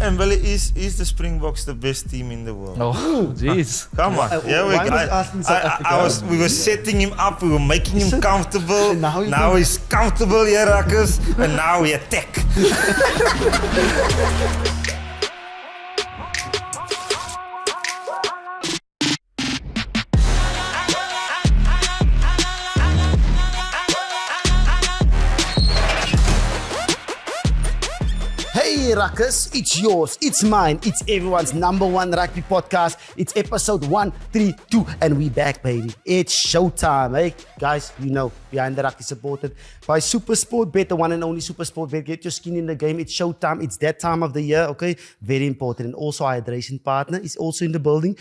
And Billy, is the Springboks the best team in the world? Oh, jeez. Come on. We were setting him up, we were making him comfortable. Now he's comfortable here, Ruckers, and now we attack. Hey Ruckers, it's yours, it's mine, it's everyone's number one rugby podcast. It's episode 132 and we back, baby. It's showtime, hey? Guys, you know, Behind the Ruck is supported by Supersport Bet, the one and only Supersport Bet. Get your skin in the game, it's showtime, it's that time of the year, okay? Very important. And also our hydration partner is also in the building,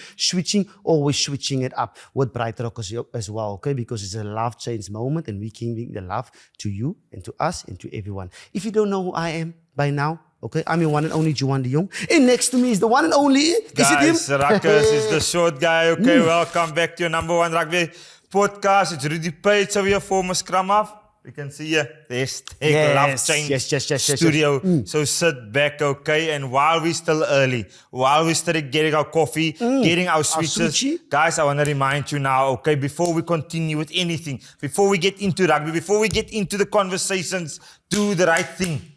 always switching it up with Brightrock as well, okay? Because it's a LoveChange moment and we're giving the love to you and to us and to everyone. If you don't know who I am by now, okay, I'm your one and only Juan de Jong. And next to me is the one and only... Guys, Ruckers is the short guy. Okay, welcome back to your number one rugby podcast. It's Rudy Page over here, former scrum half. You can see here, there's LoveChange Studio. So sit back, okay? And while we're still early, while we're still getting our coffee, getting our switches, guys, I want to remind you now, okay, before we continue with anything, before we get into rugby, before we get into the conversations, do the right thing.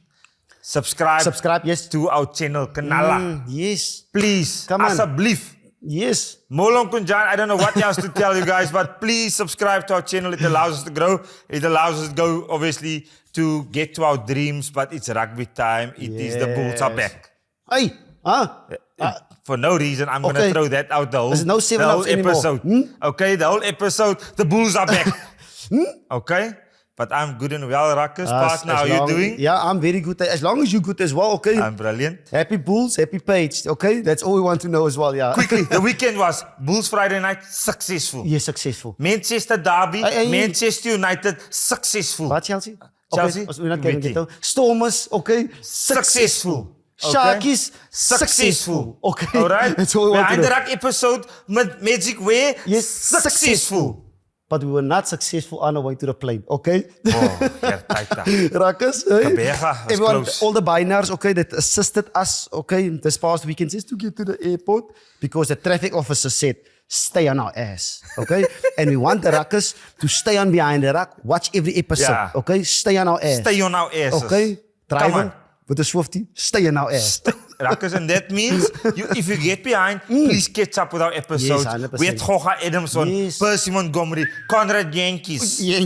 Subscribe, yes, to our channel, Kanala. Yes. Please, come on. Asseblief. Yes. Molong Kunjan, I don't know what else to tell you guys, but please subscribe to our channel. It allows us to grow. It allows us to go, obviously, to get to our dreams, but it's rugby time. It is the Bulls are back. Hey, for no reason, I'm going to throw that out the whole episode. Okay, the whole episode, the Bulls are back. Okay? But I'm good and well, Ruckers. Partner, how are you doing? Yeah, I'm very good. As long as you're good as well, okay? I'm brilliant. Happy Bulls, happy Page, okay? That's all we want to know as well, yeah. Quickly, the weekend was Bulls Friday night, successful. Yes, successful. Manchester Derby, Manchester United, successful. What, Chelsea? Chelsea? Okay, we're not getting it though. Stormers, okay? Successful. Sharkies, successful. Okay? Alright? That's all we want to know. Behind the Ruck episode, Magic Way, yes, successful. But we were not successful on the way to the plane, okay? Ruckers, everyone, close. all the binaries, okay, that assisted us, okay, this past weekend just to get to the airport because the traffic officer said, stay on our ass, okay? And we want the Ruckers to stay on Behind the Ruck, watch every episode, okay? Stay on our ass. Stay on our asses. Okay? Driver with the Swiftie, stay on our ass. Ruckers, and that means if you get behind, please catch up with our episodes. Yes, we had Goga Adamson, Percy Montgomery, Conrad Yankees. Okay,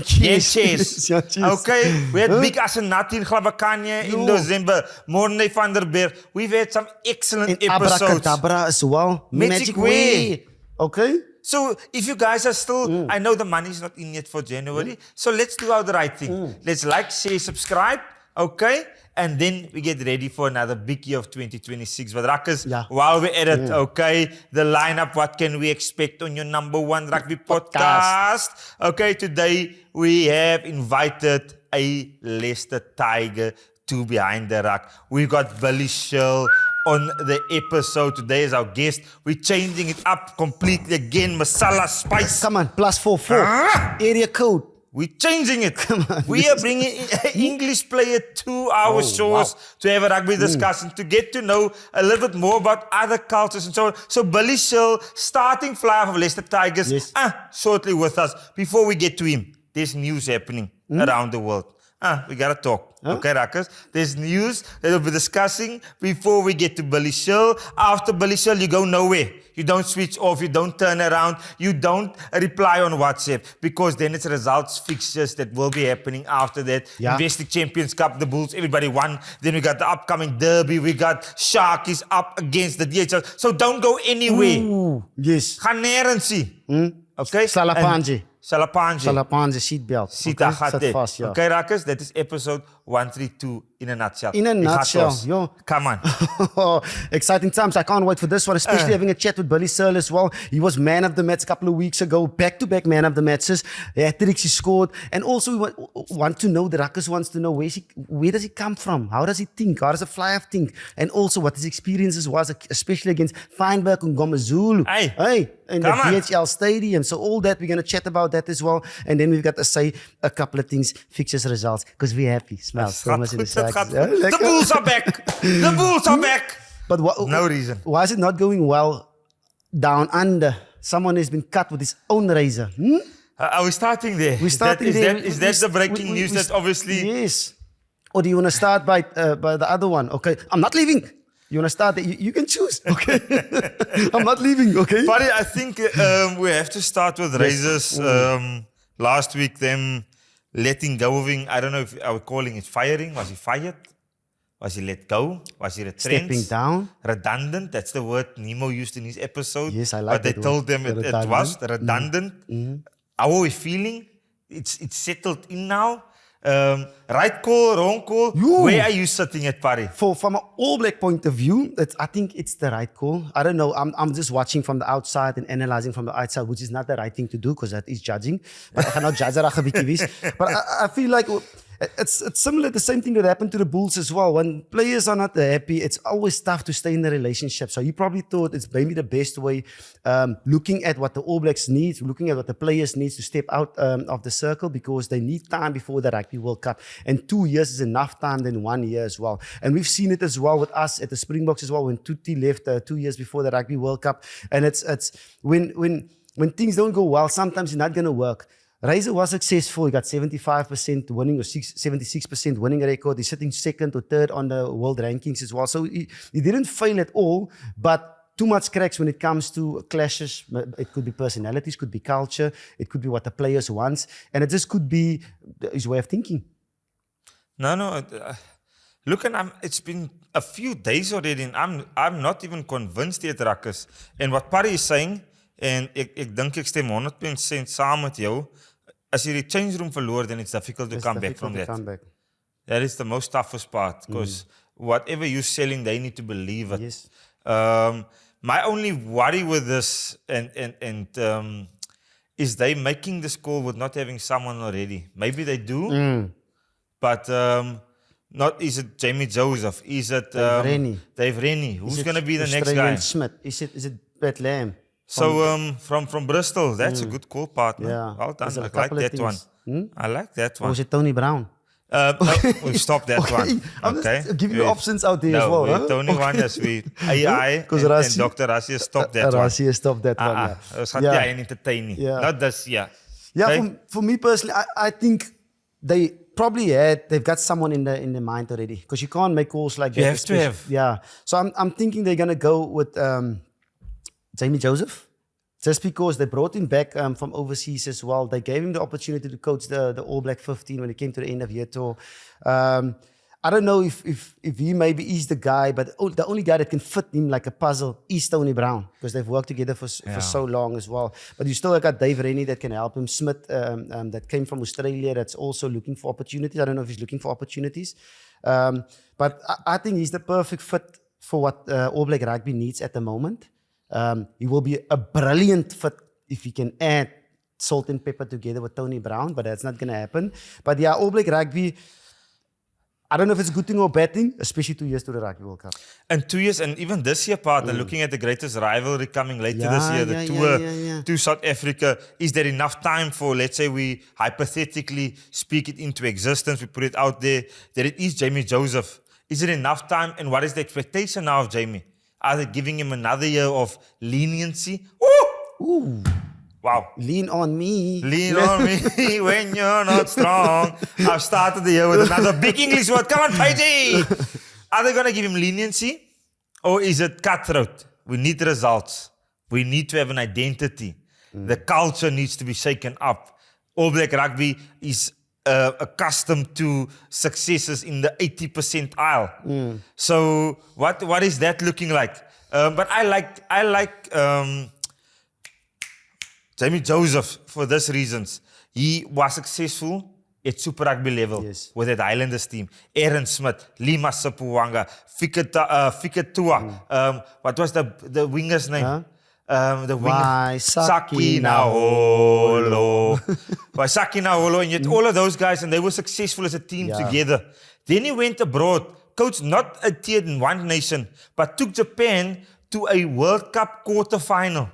we had Big Asenati in Glabakanye in December, Morne van der Berg. We've had some excellent episodes. Abracadabra as well. Magic Way. Okay? So if you guys are still, I know the money's not in yet for January, so let's do the right thing. Let's like, share, subscribe, okay? And then we get ready for another big year of 2026. But Ruckers, while we're at it, okay, the lineup, what can we expect on your number one rugby podcast? Okay, today we have invited a Leicester Tiger to Behind the Ruck. We've got Billy Searle on the episode today as our guest. We're changing it up completely again. Masala spice. Come on, +44. Area code. We're changing it. We are bringing an English player to our shows to have a rugby discussion, to get to know a little bit more about other cultures and so on. So Billy Searle, starting Flyhalf of Leicester Tigers, shortly with us. Before we get to him, there's news happening around the world. We got to talk. Okay, Ruckers? There's news that we'll be discussing before we get to Billy Searle. After Billy Searle, you go nowhere. You don't switch off. You don't turn around. You don't reply on WhatsApp because then it's results, fixtures that will be happening after that. Investec Champions Cup, the Bulls, everybody won. Then we got the upcoming Derby. We got Sharkies up against the DHL. So don't go anywhere. Yes. Gaan nergens zien. Okay? Salapanji, seatbelt. Sit okay, Ruckers, that is episode 132 in a nutshell. In a nutshell, yo. Come on. Exciting times. I can't wait for this one, especially having a chat with Billy Searle as well. He was man of the match a couple of weeks ago, back-to-back man of the matches. Hat-tricks he scored. And also we want to know, the Ruckers wants to know, where does he come from? How does he think? How does a Flyhalf think? And also what his experiences was, especially against Feinberg and Gomezulu. Hey. In the DHL Stadium. So all that, we're going to chat about that as well. And then we've got to say a couple of things, fixtures, results, because we're happy. Smell. The Bulls are back. The Bulls are back. But No reason. Why is it not going well down under? Someone has been cut with his own razor. Are we starting there? We're starting there. Is that the breaking news that obviously... Yes. Or do you want to start by the other one? Okay, I'm not leaving. You want to start there? You can choose. Okay. I'm not leaving. Okay. Buddy, I think we have to start with razors. Last week, them letting go of him. I don't know if I would calling it firing. Was he fired? Was he let go? Was he retrenched? Stepping down. Redundant. That's the word Nemo used in his episode. Yes, I like that. But they that told word. them it was redundant. How are we feeling? It's settled in now. Right call, wrong call. Where are you sitting at, Parry? From an All Black point of view, I think it's the right call. I don't know. I'm just watching from the outside and analyzing from the outside, which is not the right thing to do because that is judging. But I cannot judge that. But I feel like it's similar. The same thing that happened to the Bulls as well. When players are not happy, it's always tough to stay in the relationship. So you probably thought it's maybe the best way, looking at what the All Blacks need, looking at what the players need to step out of the circle because they need time before the Rugby World Cup. And 2 years is enough time than 1 year as well. And we've seen it as well with us at the Springboks as well when Tutti left 2 years before the Rugby World Cup. And it's when things don't go well, sometimes it's not going to work. Razor was successful. He got 75% winning or 76% winning record. He's sitting second or third on the world rankings as well. So he didn't fail at all, but too much cracks when it comes to clashes. It could be personalities, could be culture, it could be what the players want, and it just could be his way of thinking. No. Look, and it's been a few days already, and I'm not even convinced yet, Ruckus. And what Parry is saying, en ek dink ek stem 100% saam met jou, as jy die change room verloor, then it's difficult to come back from that. That is the most toughest part, because whatever you're selling, they need to believe it. Yes. My only worry with this is they making this call with not having someone already. Maybe they do, but not. Is it Jamie Joseph? Is it Dave Rennie? Who's going to be the next guy? Smith. Is it Pat Lam? So from Bristol, that's a good call, partner. Yeah. Well done. I like that one. I like that one. Or was it Tony Brown? No, we've stopped that one. I'm just giving you options out there as well. No, the only one is AI and Dr. Rassi stopped that one. Rassi stopped that one. It was entertaining. Not this, Yeah, for me personally, I think they've got someone in the mind already, because you can't make calls like that. You have to have. Yeah. So I'm thinking they're gonna go with Jamie Joseph, just because they brought him back from overseas as well. They gave him the opportunity to coach the All Black 15 when he came to the end of year tour. I don't know if he maybe is the guy, but the only guy that can fit him like a puzzle is Tony Brown, because they've worked together for so long as well. But you still got Dave Rennie that can help him. Smith, that came from Australia, that's also looking for opportunities. I don't know if he's looking for opportunities. But I think he's the perfect fit for what All Black Rugby needs at the moment. He will be a brilliant fit if he can add salt and pepper together with Tony Brown, but that's not going to happen. But yeah, All Black Rugby, I don't know if it's a good thing or a bad thing, especially 2 years to the Rugby World Cup. And 2 years, and even this year, partner, looking at the greatest rivalry coming later this year, the tour to South Africa, is there enough time for, let's say we hypothetically speak it into existence, we put it out there, that it is Jamie Joseph. Is it enough time, and what is the expectation now of Jamie? Are they giving him another year of leniency? Ooh. Wow. Lean on me. Lean on me when you're not strong. I've started the year with another big English word. Come on, Paige. Are they going to give him leniency? Or is it cutthroat? We need results. We need to have an identity. The culture needs to be shaken up. All Black Rugby is accustomed to successes in the 80 percentile. So what is that looking like? But I like Jamie Joseph for these reasons. He was successful at Super Rugby level with that Highlanders team. Aaron Smith, Lima Sapuwanga, Fikatua. What was the winger's name? The winger. Saki Naholo. Saki Naholo, and yet all of those guys, and they were successful as a team together. Then he went abroad, coached not a tier 1 nation, but took Japan to a World Cup quarterfinal.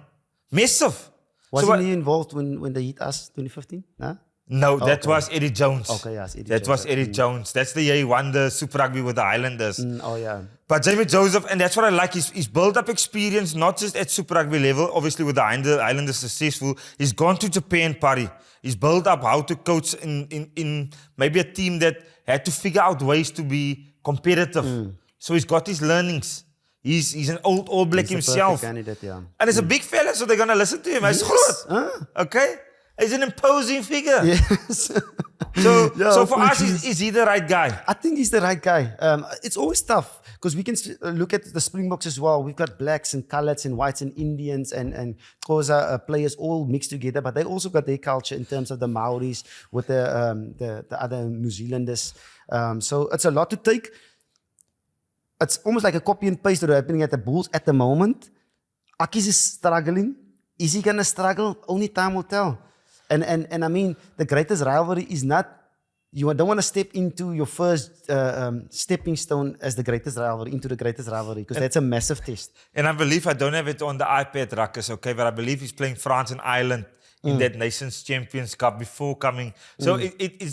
Massive. Wasn't he involved when they hit us 2015? Huh? No, that was Eddie Jones. Okay, yes, Eddie That was Eddie Jones. That's the year he won the Super Rugby with the Highlanders. Oh, yeah. But Jamie Joseph, and that's what I like, he's built up experience, not just at Super Rugby level, obviously with the Highlanders successful. He's gone to Japan, Pari. He's built up how to coach in maybe a team that had to figure out ways to be competitive. So he's got his learnings. He's an old All Black himself. Candidate, yeah. And he's a big fella, so they're going to listen to him. He's groot. Okay? He's an imposing figure. Yes. So for us, is he the right guy? I think he's the right guy. It's always tough because we can look at the Springboks as well. We've got blacks and coloureds and whites and Indians and Xhosa players all mixed together, but they also got their culture in terms of the Maoris with the other New Zealanders. So it's a lot to take. It's almost like a copy and paste that are happening at the Bulls at the moment. Akis is struggling. Is he going to struggle? Only time will tell. And I mean, the greatest rivalry is not, you don't want to step into your first stepping stone as the greatest rivalry, into the greatest rivalry, because that's a massive test. And I believe, I don't have it on the iPad, Ruckus, okay, but I believe he's playing France and Ireland in that Nations Champions Cup before coming. So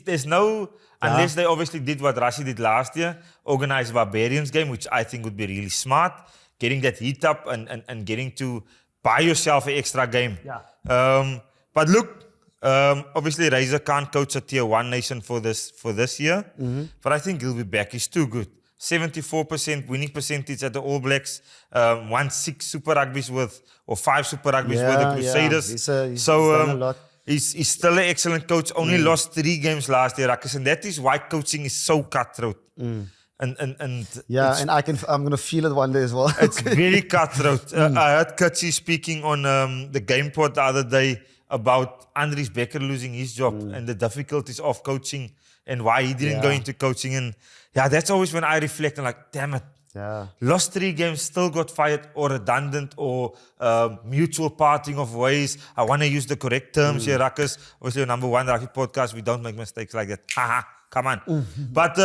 there's no, unless they obviously did what Rassie did last year, organize a Barbarians game, which I think would be really smart, getting that heat up and getting to buy yourself an extra game. Yeah. But look, obviously Razor can't coach a tier 1 nation for this year, but I think he'll be back. He's too good. 74% winning percentage at the All Blacks, won 6 Super Rugbies with, or 5 Super Rugbies with the Crusaders. He's done a lot. He's still an excellent coach. Only lost 3 games last year, Ruckus, and that is why coaching is so cutthroat. And yeah, and I'm gonna feel it one day as well. It's very cutthroat. I heard Kutsi speaking on the Game Pod the other day about Andries Becker losing his job and the difficulties of coaching and why he didn't go into coaching. And yeah, that's always when I reflect and like, damn it. Yeah. Lost 3 games, still got fired or redundant or mutual parting of ways. I want to use the correct terms here, Ruckus. Obviously, your number 1 rugby podcast, we don't make mistakes like that. Haha, come on. But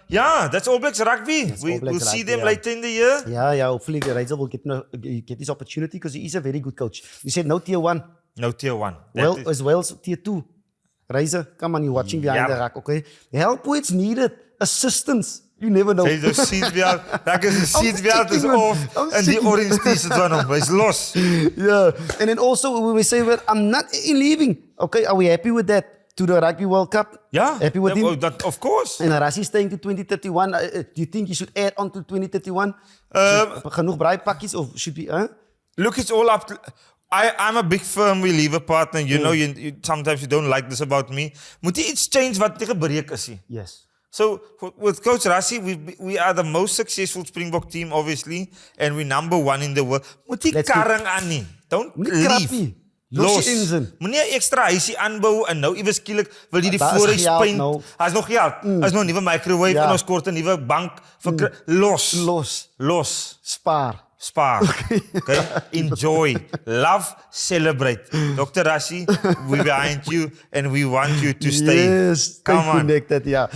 yeah, that's All Blacks rugby. We'll see them later in the year. Yeah. Hopefully, Razor will get this opportunity because he is a very good coach. You said no tier 1. No tier 1. Well, as well as tier 2. Razor, come on, you're watching Behind the Ruck, okay? Help where it's needed. Assistance. You never know. Hey, the seatbelt is off and the orange t-shirt one on. It's lost. Yeah. And then also when we say, well, I'm not leaving. Okay, are we happy with that? To the Rugby World Cup? Yeah. Happy with him? Of course. And Rassie staying to 2031. Do you think you should add on to 2031? Genoeg braaipakkies of should be... Look, it's all up to... I'm a big firm believer, partner. You know, you sometimes you don't like this about me. Moet jy iets change wat nie gebreek is nie. Yes. So with Coach Rassie, we are the most successful Springbok team, obviously, and we're number 1 in the world. Moet jy karring aan nie. Don't leave. Los. Moenie 'n ekstra huisie aanbou en nou iewes skielik wil jy die voorhuis paint. Daar's nog geld. Daar's nog 'n nuwe microwave en ons kort 'n nuwe bank vir los. Spar. Okay? Enjoy. Love. Celebrate. Dr. Rassie, we're behind you and we want you to stay. Yes, come on. Connected, yeah.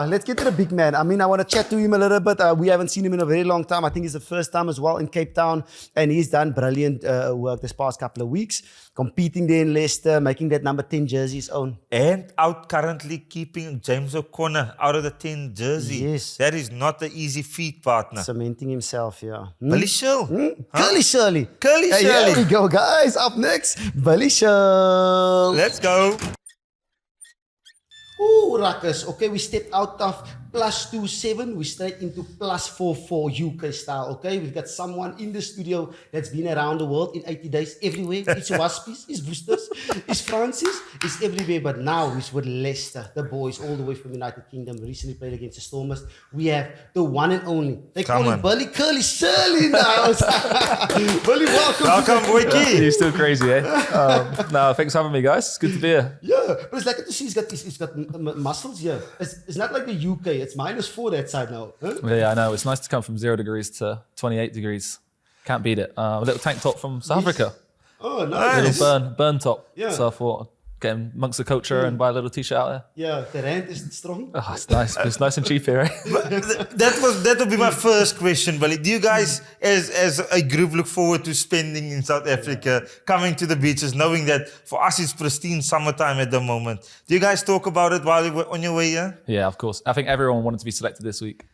Let's get to the big man. I mean, I want to chat to him a little bit. We haven't seen him in a very long time. I think it's the first time as well in Cape Town. And he's done brilliant work this past couple of weeks. Competing there in Leicester, making that number 10 jersey his own. And out currently keeping James O'Connor out of the 10 jersey. Yes. That is not an easy feat, partner. Cementing himself, yeah. Billy Searle. Curly Shirley. Here we go, guys. Up next, Billy Searle. Let's go. Ooh, Ruckus. Okay, we stepped out of +27. We straight into +44 UK style. Okay, we've got someone in the studio that's been around the world in 80 days, everywhere. It's Waspies, it's Woosters, it's Francis, it's everywhere. But now he's with Leicester, the boys, all the way from United Kingdom. Recently played against the Stormers. We have the one and only. They call him Billy Curly Searle in the house. Billy, welcome. Boyki. You're still crazy, eh? No, thanks for having me, guys. It's good to be here. Yeah, but it's like to see he's got muscles here. It's not like the UK. It's -4 that side now. Huh? Yeah, I know. It's nice to come from 0 degrees to 28 degrees. Can't beat it. A little tank top from South Africa. Oh, nice. A little burn top. Yeah. So I thought get amongst the culture and buy a little t-shirt out there. Yeah, the rent is strong. Oh, it's nice. It's nice and cheap here, right? That would be my first question, Billy. Do you guys, as a group, look forward to spending in South Africa, coming to the beaches, knowing that for us it's pristine summertime at the moment? Do you guys talk about it while you were on your way here? Yeah, of course. I think everyone wanted to be selected this week.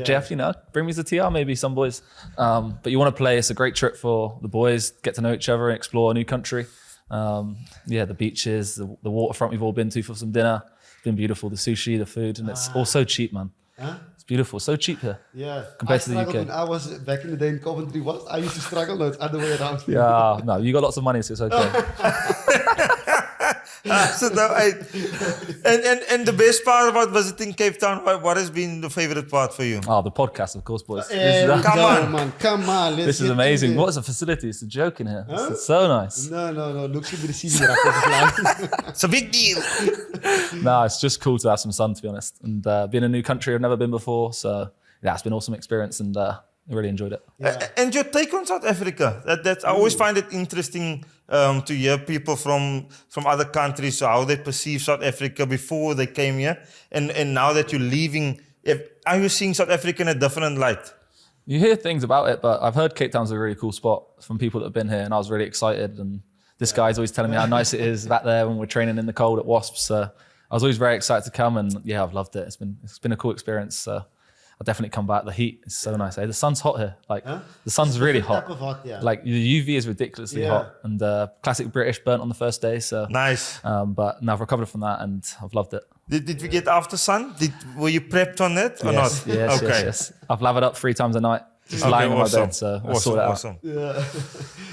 Jeff, bring me to TR, maybe some boys. But you want to play. It's a great trip for the boys, get to know each other, explore a new country. The beaches, the waterfront we've all been to for some dinner. It's been beautiful. The sushi, the food, and it's all so cheap, man. Huh? It's beautiful. So cheap here. Yeah. Compared to the UK. When I was back in the day in Coventry, I used to struggle. No, it's other way around. Yeah, no, you got lots of money, so it's okay. And the best part about visiting Cape Town, what has been the favorite part for you? Oh, the podcast, of course, boys. Come on. Man. Come on. This is amazing. What is the facility? It's a joke in here. Huh? It's so nice. No. Look at the receiving rack. It's a big deal. No, it's just cool to have some sun, to be honest. And being a new country I've never been before. So, yeah, it's been an awesome experience and I really enjoyed it. Yeah. And your take on South Africa? I always find it interesting to hear people from other countries, how they perceive South Africa before they came here. And now that you're leaving, are you seeing South Africa in a different light? You hear things about it, but I've heard Cape Town's a really cool spot from people that have been here, and I was really excited. And this guy's always telling me how nice it is back there when we're training in the cold at Wasps. So I was always very excited to come, and yeah, I've loved it. It's been a cool experience. So I'll definitely come back. The heat is so nice. The sun's hot here. The sun's really hot. Like the UV is ridiculously hot, and classic British burnt on the first day. So nice. But now I've recovered from that, and I've loved it. Did we get after sun? Were you prepped on that or yes, not? Yes, okay. yes. I've lathered up 3 times a night, just lying on my bed. So I saw that awesome. Yeah.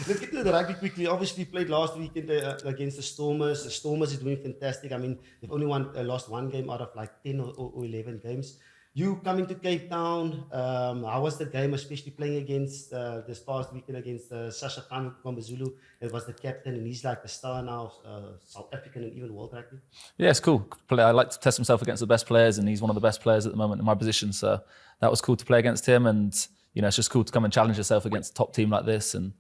Let's get to the rugby quickly. Obviously, played last weekend against the Stormers. The Stormers is doing fantastic. I mean, they've only lost 1 game out of like 10 or 11 games. You coming to Cape Town, how was the game, especially playing against this past weekend against Sasha Kombazulu? It was the captain, and he's like the star now, South African and even world rugby. Yeah, it's cool. I like to test himself against the best players, and he's one of the best players at the moment in my position. So that was cool to play against him, and it's just cool to come and challenge yourself against a top team like this. And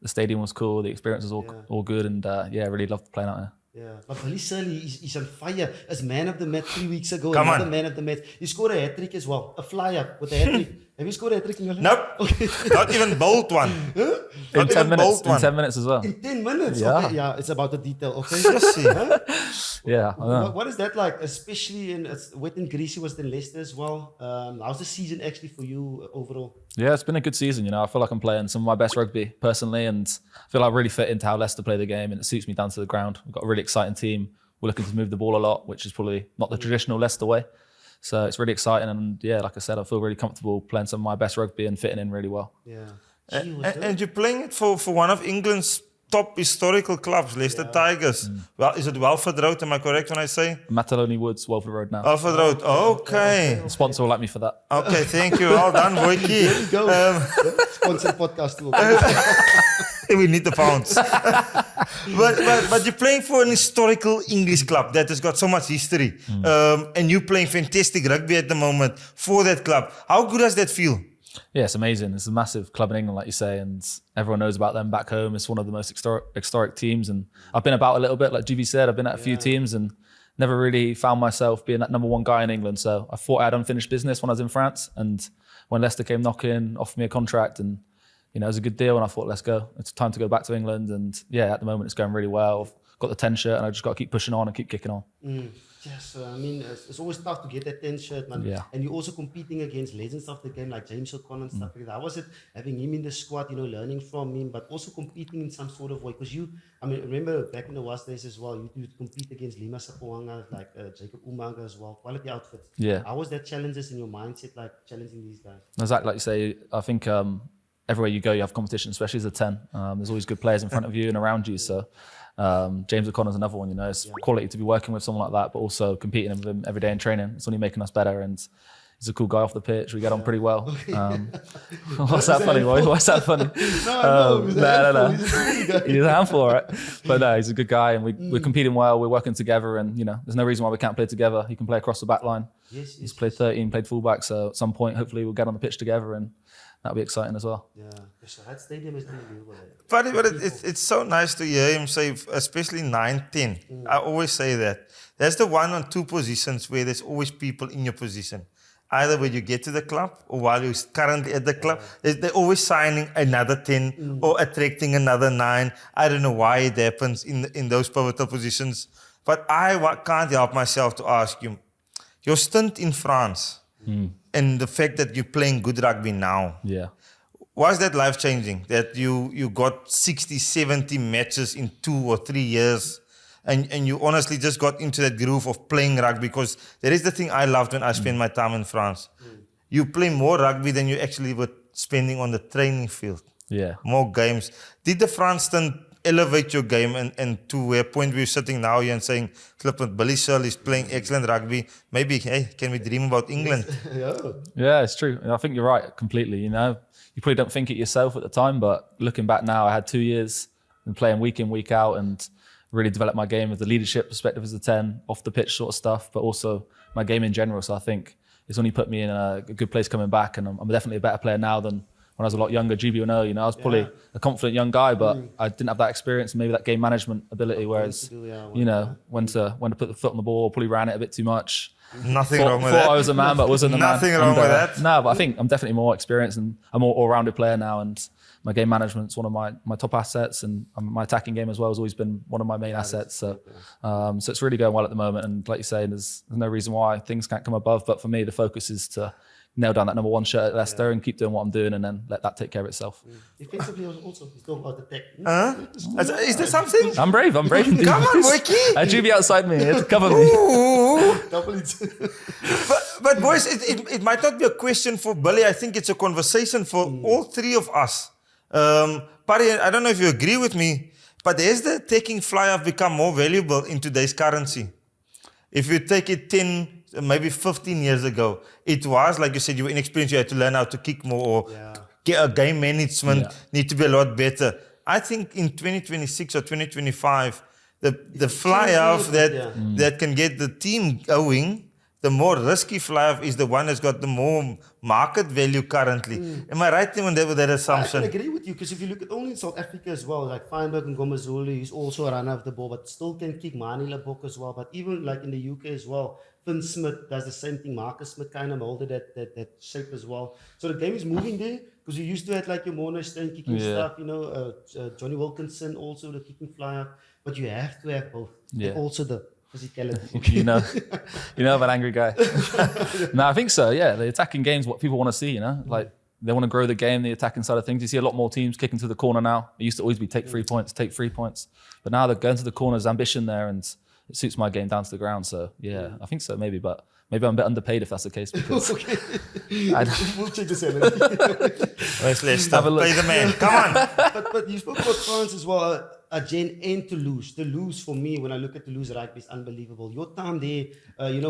the stadium was cool, the experience was all good, and I really loved playing out here. Yeah, but Billy Searle is on fire. As man of the match 3 weeks ago, Come another on. man of the match. He scored a hat-trick as well, a flyer with a hat-trick. Have you scored a hat-trick in your life? Nope. Okay. Not even bold one. In 10 minutes. In 10 minutes as well. In 10 minutes? Yeah. Okay, yeah, it's about the detail, okay? Seriously. Yeah, I know. What is that like, especially it's wet and greasy was in Leicester as well. How's the season actually for you overall? Yeah, it's been a good season. I feel like I'm playing some of my best rugby personally, and I feel like I really fit into how Leicester play the game, and it suits me down to the ground. We've got a really exciting team. We're looking to move the ball a lot, which is probably not the traditional Leicester way. So it's really exciting, and yeah, like I said, I feel really comfortable playing some of my best rugby and fitting in really well. Yeah. And you're playing it for one of England's top historical clubs, Leicester Tigers. Well, is it Welford Road? Am I correct when I say? Mataloni Woods, Welford Road now. Welford Road. Okay. The sponsor will like me for that. Okay, thank you. Well done, Boyki. Go. Sponsor podcast too. We need the pounds. but you're playing for an historical English club that has got so much history. And you're playing fantastic rugby at the moment for that club. How good does that feel? Yeah, it's amazing. It's a massive club in England, like you say, and everyone knows about them back home. It's one of the most historic teams, and I've been about a little bit, like GB said. I've been at a few teams and never really found myself being that number 1 guy in England. So I thought I had unfinished business when I was in France, and when Leicester came knocking, offered me a contract, and it was a good deal, and I thought, let's go. It's time to go back to England, and yeah, at the moment it's going really well. I've got the 10 shirt, and I just got to keep pushing on and keep kicking on. Yes, I mean, it's always tough to get that 10 shirt, man. Yeah. And you're also competing against legends of the game like James O'Connor and stuff like that. How was it having him in the squad, learning from him, but also competing in some sort of way? Because remember back in the West days as well, you would compete against Lima Sapoanga, like Jacob Umaga as well, quality outfits. Yeah. How was that challenges in your mindset, like challenging these guys? Exactly, like you say, I think everywhere you go, you have competition, especially as a 10. There's always good players in front of you and around you. So James O'Connor's another one, it's quality to be working with someone like that, but also competing with him every day in training. It's only making us better, and he's a cool guy off the pitch. We get on pretty well. What's that funny, boy? What's that funny? No. He's a handful, all right? But no, he's a good guy, and we're competing well. We're working together, and there's no reason why we can't play together. He can play across the back line. He's played 13, played fullback, so at some point, hopefully, we'll get on the pitch together and that'll be exciting as well. Yeah, that stadium is unbelievable. But it's so nice to hear him say, especially 9-10. I always say that. That's the 1 or 2 positions where there's always people in your position. Either when you get to the club or while you're currently at the club. They're always signing another 10 or attracting another 9. I don't know why it happens in those pivotal positions. But I can't help myself to ask you, your stint in France and the fact that you're playing good rugby now. Yeah. Was that life-changing? That you got 60, 70 matches in 2 or 3 years and you honestly just got into that groove of playing rugby? Because that is the thing I loved when I spent my time in France. You play more rugby than you actually were spending on the training field. Yeah. More games. Did the France stint elevate your game and to a point where you're sitting now here and saying, "Flip, Billy Searle is playing excellent rugby. Maybe, hey, can we dream about England?" Yeah, it's true. I think you're right completely. You probably don't think it yourself at the time, but looking back now, I had 2 years and playing week in, week out, and really developed my game with the leadership perspective as a 10, off the pitch sort of stuff, but also my game in general. So I think it's only put me in a good place coming back, and I'm definitely a better player now than when I was a lot younger, GB and O. I was probably a confident young guy, but I didn't have that experience and maybe that game management ability. Whereas, when to put the foot on the ball, probably ran it a bit too much. Nothing wrong with that. Thought I was a man, but wasn't a man. Nothing wrong with that. No, but I think I'm definitely more experienced and a more all-rounded player now. And my game management's one of my top assets, and my attacking game as well has always been one of my main assets. So it's really going well at the moment. And like you say, there's no reason why things can't come above. But for me, the focus is to nail down that number 1 shirt at Leicester and keep doing what I'm doing, and then let that take care of itself. Defensively also, he's talking about the tech. Is there something? I'm brave. Come on, Wiki. Had you be outside me to cover me. But boys, it might not be a question for Billy. I think it's a conversation for all 3 of us. Pari, I don't know if you agree with me, but has the taking Flyhalf become more valuable in today's currency? If you take it 10, maybe 15 years ago, it was, like you said, you were inexperienced, you had to learn how to kick more, or get a game management need to be a lot better. I think in 2026 or 2025, the Flyhalf that can get the team going, the more risky Flyhalf is the one that's got the more market value currently. Am I right with that assumption? I can agree with you, because if you look at only in South Africa as well, like Feinberg and Gomezulu, he's also a runner of the ball, but still can kick. Mani Labok as well. But even like in the UK as well, Finn Smith does the same thing. Marcus Smith kind of molded that shape as well. So the game is moving there, because you used to have like your Mono Stein kicking stuff, Johnny Wilkinson also the kicking Flyhalf, but you have to have both. Yeah. And also the physicality. you know, I'm an angry guy. No, I think so. Yeah, the attacking game's what people want to see. Like they want to grow the game, the attacking side of things. You see a lot more teams kicking to the corner now. It used to always be take 3 points, but now they're going to the corner. There's ambition there, and it suits my game down to the ground. So yeah, I think so maybe, but maybe I'm a bit underpaid if that's the case. Because We'll check the salary. Where's Leicester? Play the man. Come on. But you spoke about France as well, Jen, and Toulouse. Toulouse, for me, when I look at Toulouse rugby, is unbelievable. Your time there,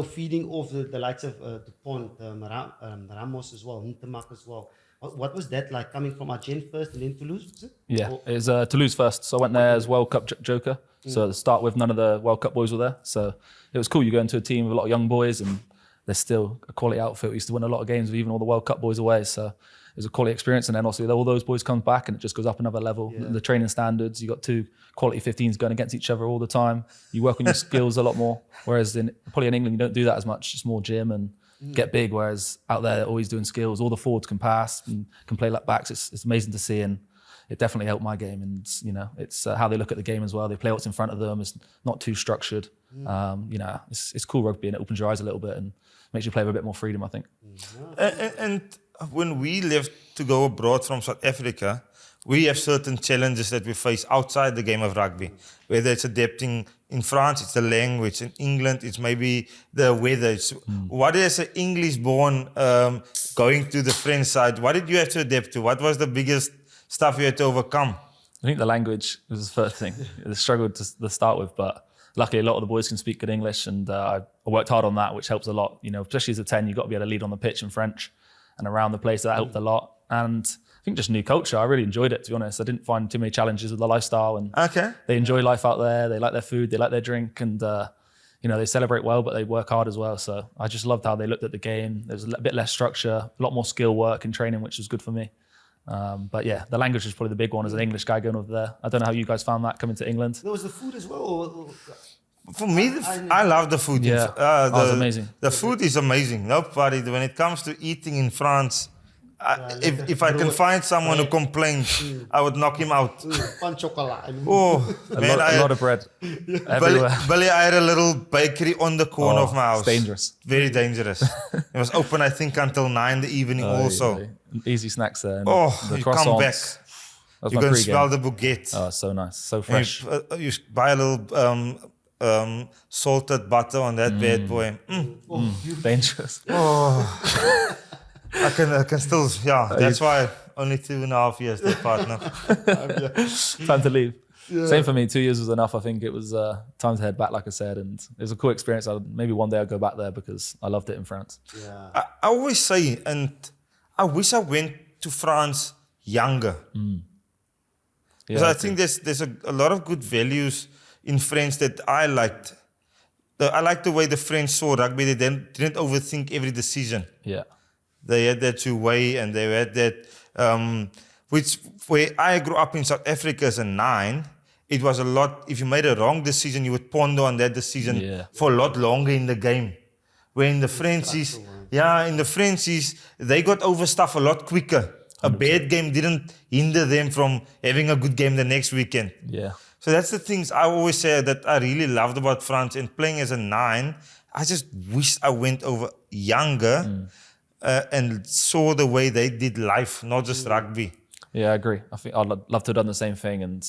feeding off the likes of Dupont, Ramos as well, Hintermark as well. What was that like, coming from Agen first and then Toulouse? Was it? Yeah, it was Toulouse first. So I went there as World Cup joker. So to start with, none of the World Cup boys were there. So it was cool. You go into a team with a lot of young boys, and there's still a quality outfit. We used to win a lot of games with even all the World Cup boys away. So it was a quality experience. And then also all those boys come back, and it just goes up another level. Yeah. The training standards, you got 2 quality 15s going against each other all the time. You work on your skills a lot more. Whereas probably in England, you don't do that as much. It's more gym and get big. Whereas out there, they're always doing skills. All the forwards can pass and can play like backs. It's amazing to see. And it definitely helped my game. And, it's how they look at the game as well. They play what's in front of them. It's not too structured. It's cool rugby, and it opens your eyes a little bit and makes you play with a bit more freedom, I think. And when we left to go abroad from South Africa, we have certain challenges that we face outside the game of rugby. Whether it's adapting in France, it's the language. In England, it's maybe the weather. What is an English-born going to the French side? What did you have to adapt to? What was the biggest stuff you had to overcome? I think the language was the first thing. I struggled to start with, but luckily a lot of the boys can speak good English, and I worked hard on that, which helps a lot. Especially as a 10, you've got to be able to lead on the pitch in French and around the place. That helped a lot. And I think just new culture. I really enjoyed it, to be honest. I didn't find too many challenges with the lifestyle, and they enjoy life out there. They like their food, they like their drink, and they celebrate well, but they work hard as well. So I just loved how they looked at the game. There was a bit less structure, a lot more skill work and training, which was good for me. But yeah, the language is probably the big one as an English guy going over there. I don't know how you guys found that coming to England. There was the food as well. For me, I love the food. Yeah, it's amazing. The food is amazing. Nobody, when it comes to eating in France, if I can find someone who complains, I would knock him out. Pan chocolate. Oh, man, a lot of bread everywhere. Billy, I had a little bakery on the corner of my house. It's dangerous. Very dangerous. It was open, I think, until 9 in the evening also. Yeah. Easy snacks there. And the you come back. You can smell the baguette. Oh, so nice. So fresh. You buy a little salted butter on that bad boy. Dangerous. I can still, that's why only 2.5 years, that partner. Time to leave. Yeah. Same for me, 2 years was enough. I think it was time to head back, like I said, and it was a cool experience. Maybe one day I'll go back there because I loved it in France. Yeah. I always say, and I wish I went to France younger. Because I think there's a lot of good values in French that I liked. I liked the way the French saw rugby. They didn't overthink every decision. Yeah. They had that two-way, and they had that, where I grew up in South Africa as a 9, it was a lot, if you made a wrong decision, you would ponder on that decision for a lot longer in the game. Where in the Frenchies, they got over stuff a lot quicker. 100%. A bad game didn't hinder them from having a good game the next weekend. Yeah. So that's the things I always say that I really loved about France. And playing as a 9, I just wish I went over younger and saw the way they did life, not just rugby. Yeah, I agree. I think I'd love to have done the same thing. And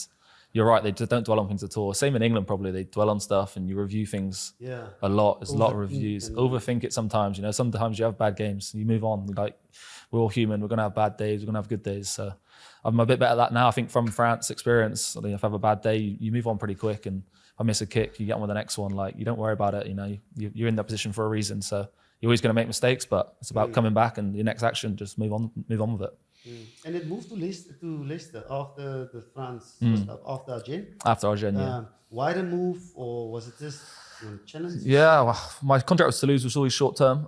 you're right, they just don't dwell on things at all. Same in England, probably. They dwell on stuff and you review things a lot. There's a lot of reviews. Overthink it sometimes. Sometimes you have bad games and you move on. Like, we're all human. We're going to have bad days. We're going to have good days. So I'm a bit better at that now. I think from France experience, I think if I have a bad day, you move on pretty quick. And if I miss a kick, you get on with the next one. Like, you don't worry about it. You're in that position for a reason. So you're always going to make mistakes, but it's about coming back and your next action, just move on with it. And it moved to Leicester after the France, after Argent. After Argent, yeah. Why the move, or was it just challenge? Yeah, well, my contract with Toulouse was always short term.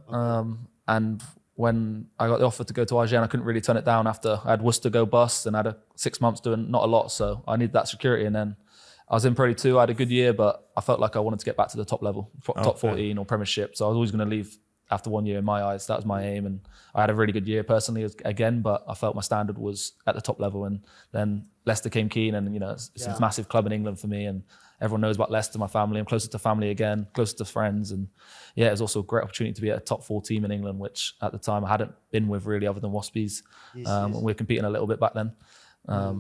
And when I got the offer to go to Argent, I couldn't really turn it down after I had Worcester go bust and I had 6 months doing not a lot. So I needed that security. And then I was in Pro 2, I had a good year, but I felt like I wanted to get back to the top level, top 14 or Premiership. So I was always going to leave after 1 year in my eyes. That was my aim. And I had a really good year personally again, but I felt my standard was at the top level. And then Leicester came keen and, it's a massive club in England for me. And everyone knows about Leicester, my family. I'm closer to family again, closer to friends. And yeah, it was also a great opportunity to be at a top 4 team in England, which at the time I hadn't been with really other than Waspies. We were competing a little bit back then.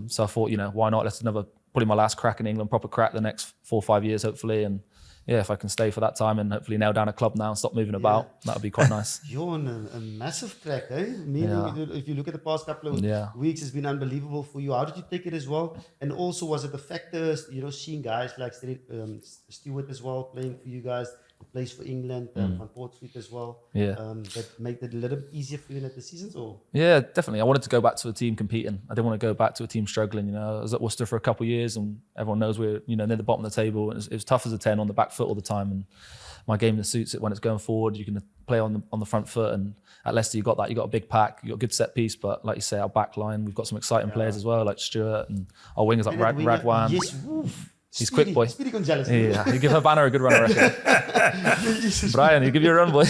So I thought, why not? Let's probably my last crack in England, proper crack the next 4 or 5 years, hopefully. And yeah, if I can stay for that time and hopefully nail down a club now and stop moving about, that would be quite nice. You're on a massive crack, eh? Meaning, if you look at the past couple of weeks, it's been unbelievable for you. How did you take it as well? And also, was it the factors, seeing guys like Stewart as well playing for you guys, who plays for England, Van Portsmouth as well, that made it a little bit easier for you in the seasons? Or? Yeah, definitely. I wanted to go back to a team competing. I didn't want to go back to a team struggling. I was at Worcester for a couple of years and everyone knows we're near the bottom of the table. It was tough as a 10 on the back foot all the time. And my game suits it when it's going forward. You can play on the front foot. And at Leicester, you got that. You got a big pack. You got a good set piece. But like you say, our back line, we've got some exciting players as well, like Stuart and our wingers like Radwan. Yes, He's quick, boy. Speedy Gonzalez. Yeah, you give Havana a good run, I reckon. Brian, you give you a run, boy.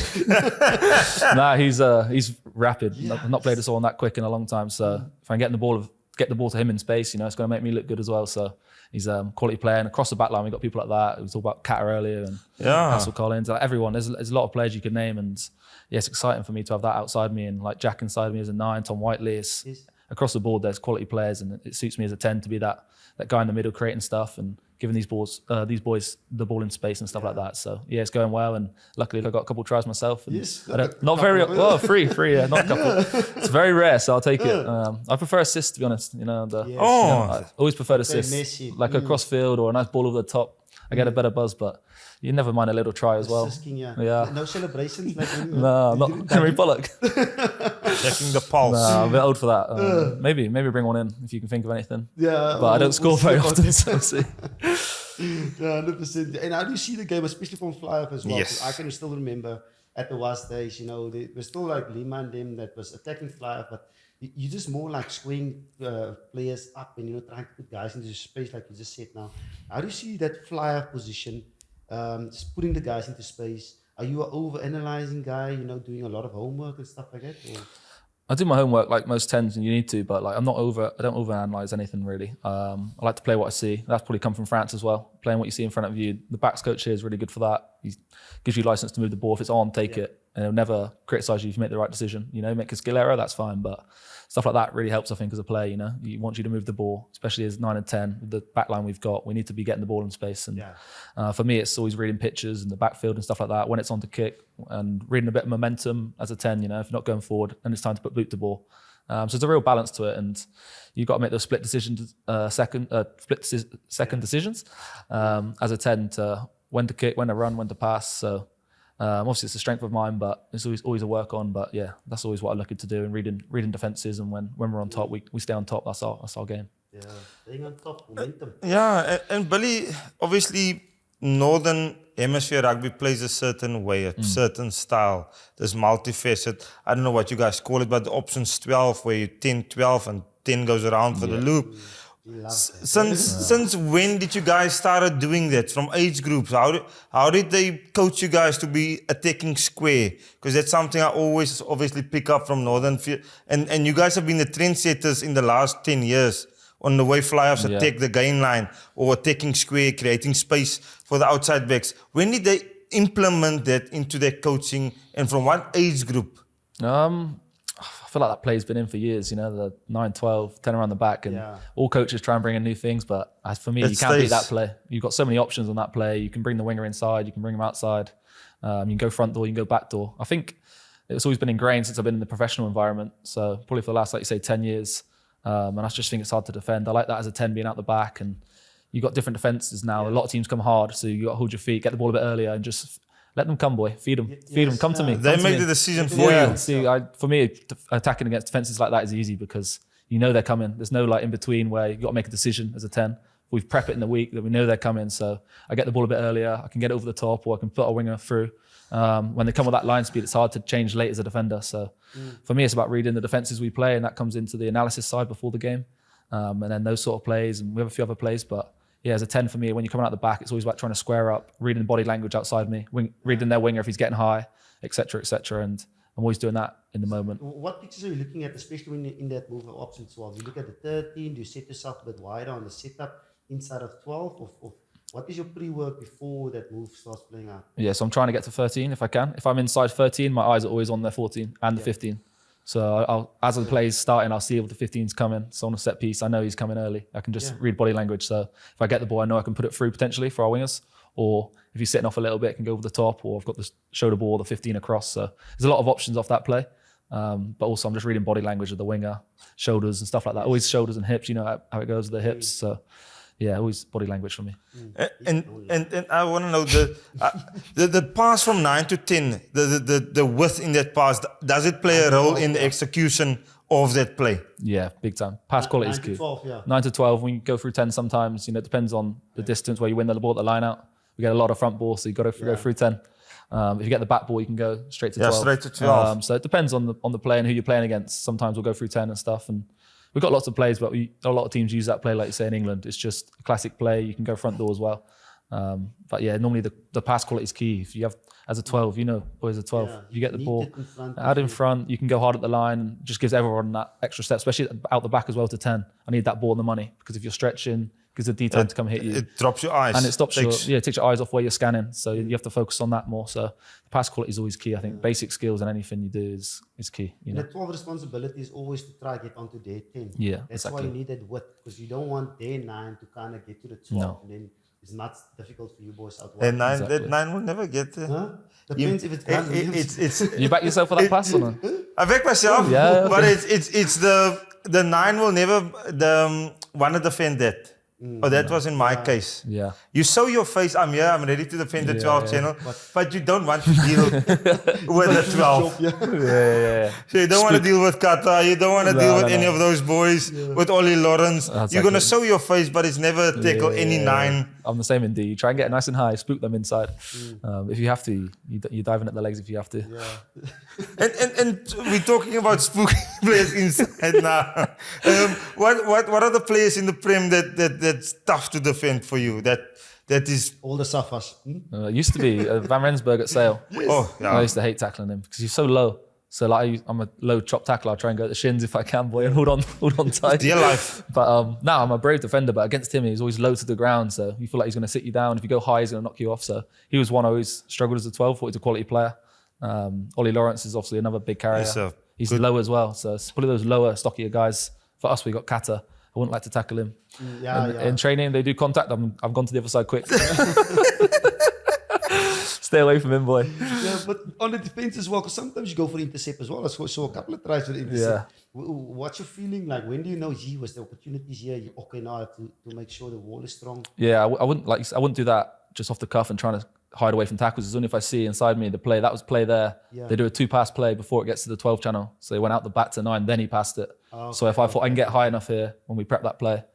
He's rapid. I've not played a someone that quick in a long time. So if I can get the ball to him in space, it's going to make me look good as well. So he's a quality player. And across the back line, we've got people like that. We talked about Catter earlier and Hassel Collins. Like everyone, there's a lot of players you could name. And yeah, it's exciting for me to have that outside me and like Jack inside me as a 9, Tom Whiteley. Across the board, there's quality players and it suits me as a 10 to be that guy in the middle creating stuff and giving these boys the ball in space and stuff like that. So yeah, it's going well, and luckily I got a couple of tries myself. And free, not a couple. It's very rare, so I'll take it. I prefer assists, to be honest. I always preferred assists, like a cross field or a nice ball over the top. I get a better buzz, but you never mind a little try as well. No celebrations like no, not Henry Pollock. Checking the pulse. No, I'm a bit old for that. Maybe bring one in if you can think of anything. Yeah, but I don't score very often, so we'll see. 100%. And how do you see the game, especially from Flyhalf as well? Yes. I can still remember at the WAS days, there was still like Lima and them that was attacking Flyhalf, but you're just more like swing players up and trying to put guys into space, like you just said now. How do you see that flyer position? Just putting the guys into space. Are you an over-analyzing guy? Doing a lot of homework and stuff like that? Or? I do my homework like most 10s, and you need to, but like I don't overanalyze anything really. I like to play what I see. That's probably come from France as well. Playing what you see in front of you. The backs coach here is really good for that. He gives you license to move the ball. If it's on, take it. And he'll never criticize you if you make the right decision. Make a skill error, that's fine. But stuff like that really helps, I think, as a player. He wants you to move the ball, especially as 9 and 10 with the back line we've got. We need to be getting the ball in space. And for me, it's always reading pitches and the backfield and stuff like that. When it's on to kick and reading a bit of momentum as a 10. If you're not going forward, and it's time to put boot the ball. So there's a real balance to it, and you've got to make those split second decisions as a 10 to when to kick, when to run, when to pass. So. Obviously, it's a strength of mine, but it's always a work on. But yeah, that's always what I'm looking to do, and reading defenses. And when we're on top, we stay on top. That's our game. Yeah, staying on top, momentum. Yeah, and Billy, obviously, Northern Hemisphere rugby plays a certain way, a certain style. There's multifaceted. I don't know what you guys call it, but the options 12, where you 10, 12, and 10 goes around for the loop. Since when did you guys started doing that? From age groups? How did they coach you guys to be attacking square? Because that's something I always obviously pick up from Northern. And you guys have been the trendsetters in the last 10 years on the way Flyhalfs attack the gain line or attacking square, creating space for the outside backs. When did they implement that into their coaching, and from what age group? I feel like that play's been in for years, the 9, 12, 10 around the back, and all coaches try and bring in new things, but for me, you can't beat that play. You've got so many options on that play. You can bring the winger inside, you can bring him outside, you can go front door, you can go back door. I think it's always been ingrained since I've been in the professional environment, so probably for the last, like you say, 10 years, and I just think it's hard to defend. I like that as a 10 being out the back, and you've got different defences now. A lot of teams come hard, so you got to hold your feet, get the ball a bit earlier, and just let them come, boy. Feed them. Come to me. They make the decision for you. See, for me, attacking against defenses like that is easy because they're coming. There's no in between where you got to make a decision as a 10. We've prep it in the week that we know they're coming. So I get the ball a bit earlier. I can get it over the top, or I can put a winger through. When they come with that line speed, it's hard to change late as a defender. So for me, it's about reading the defenses we play, and that comes into the analysis side before the game. And then those sort of plays, and we have a few other plays, but yeah, as a 10 for me, when you're coming out the back, it's always about trying to square up, reading the body language outside me, reading their winger if he's getting high, etc., etc. And I'm always doing that in the moment. What pictures are you looking at, especially when you're in that move of option 12? You look at the 13, do you set yourself a bit wider on the setup inside of 12? Or what is your pre-work before that move starts playing out? Yeah, so I'm trying to get to 13 if I can. If I'm inside 13, my eyes are always on the 14 and the 15. So as the play's starting, I'll see if the 15's coming. So on a set piece, I know he's coming early. I can just read body language. So if I get the ball, I know I can put it through potentially for our wingers. Or if he's sitting off a little bit, I can go over the top. Or I've got the shoulder ball, the 15 across. So there's a lot of options off that play. But also I'm just reading body language of the winger, shoulders and stuff like that. Always shoulders and hips. You know how it goes with the hips. So yeah, always body language for me. And I want to know the pass from 9 to 10, the width in that pass, does it play a role in the execution of that play? Yeah, big time. Pass quality is key. 12, 9 to 12, when you go through 10 sometimes, it depends on the distance where you win the ball at the line out. We get a lot of front ball, so you've got to go through 10. If you get the back ball, you can go straight to 12. Yeah, straight to 12. So it depends on the play and who you're playing against. Sometimes we'll go through 10 and stuff, and we've got lots of plays, but a lot of teams use that play, like you say in England. It's just a classic play. You can go front door as well. But yeah, normally the pass quality is key. If you have, as a 12, boys, a 12, you get the ball out in front, you can go hard at the line, and just gives everyone that extra step, especially out the back as well to 10. I need that ball in the money, because if you're stretching, gives the D time to come hit you. It drops your eyes. And it takes your eyes off where you're scanning. So you have to focus on that more. So the pass quality is always key. I think basic skills in anything you do is key. The 12 responsibility is always to try to get onto their 10. Yeah, that's exactly. why you need that width, because you don't want their 9 to kind of get to the 12. And then it's not difficult for you boys out wide. And that 9 will never get there. Huh? Depends if it's You back yourself for that pass or not? I back myself, but it's the 9 will never want to defend that. That was in my case. Yeah. You show your face, I'm here, I'm ready to defend the 12 channel, but you don't want to deal with the 12. So you don't want to deal with Kata, you don't want to deal with any of those boys, with Ollie Lawrence. You're going to show your face, but it's never tackle any 9 I'm the same in D. You try and get it nice and high, spook them inside. If you have to, you dive in at the legs if you have to. Yeah. And we're talking about spooky players inside now. What are the players in the Prem that's tough to defend for you? That is All the suffers. It used to be Van Rensburg at Sale. Oh yeah. I used to hate tackling him because he's so low. So like I'm a low chop tackler. I try and go at the shins if I can, boy, and hold on tight. Dear life. But now I'm a brave defender. But against him, he's always low to the ground. So you feel like he's going to sit you down. If you go high, he's going to knock you off. So he was one I always struggled as a 12. Thought he's a quality player. Ollie Lawrence is obviously another big carrier. Yes, sir. He's low as well. So it's probably those lower, stockier guys. For us, we got Kata. I wouldn't like to tackle him. In training, they do contact. I've gone to the other side quick. Stay away from him, boy. Yeah, but on the defense as well, because sometimes you go for intercept as well. I saw a couple of tries for the intercept. Yeah. What's your feeling like? When do you know, was the opportunities here? Okay, now I have to make sure the wall is strong. Yeah, I wouldn't do that just off the cuff and trying to hide away from tackles. It's only if I see inside me the play. That was play there. Yeah. They do a 2-pass play before it gets to the 12 channel. So they went out the back to 9, then he passed it. So if I thought I can get high enough here when we prep that play,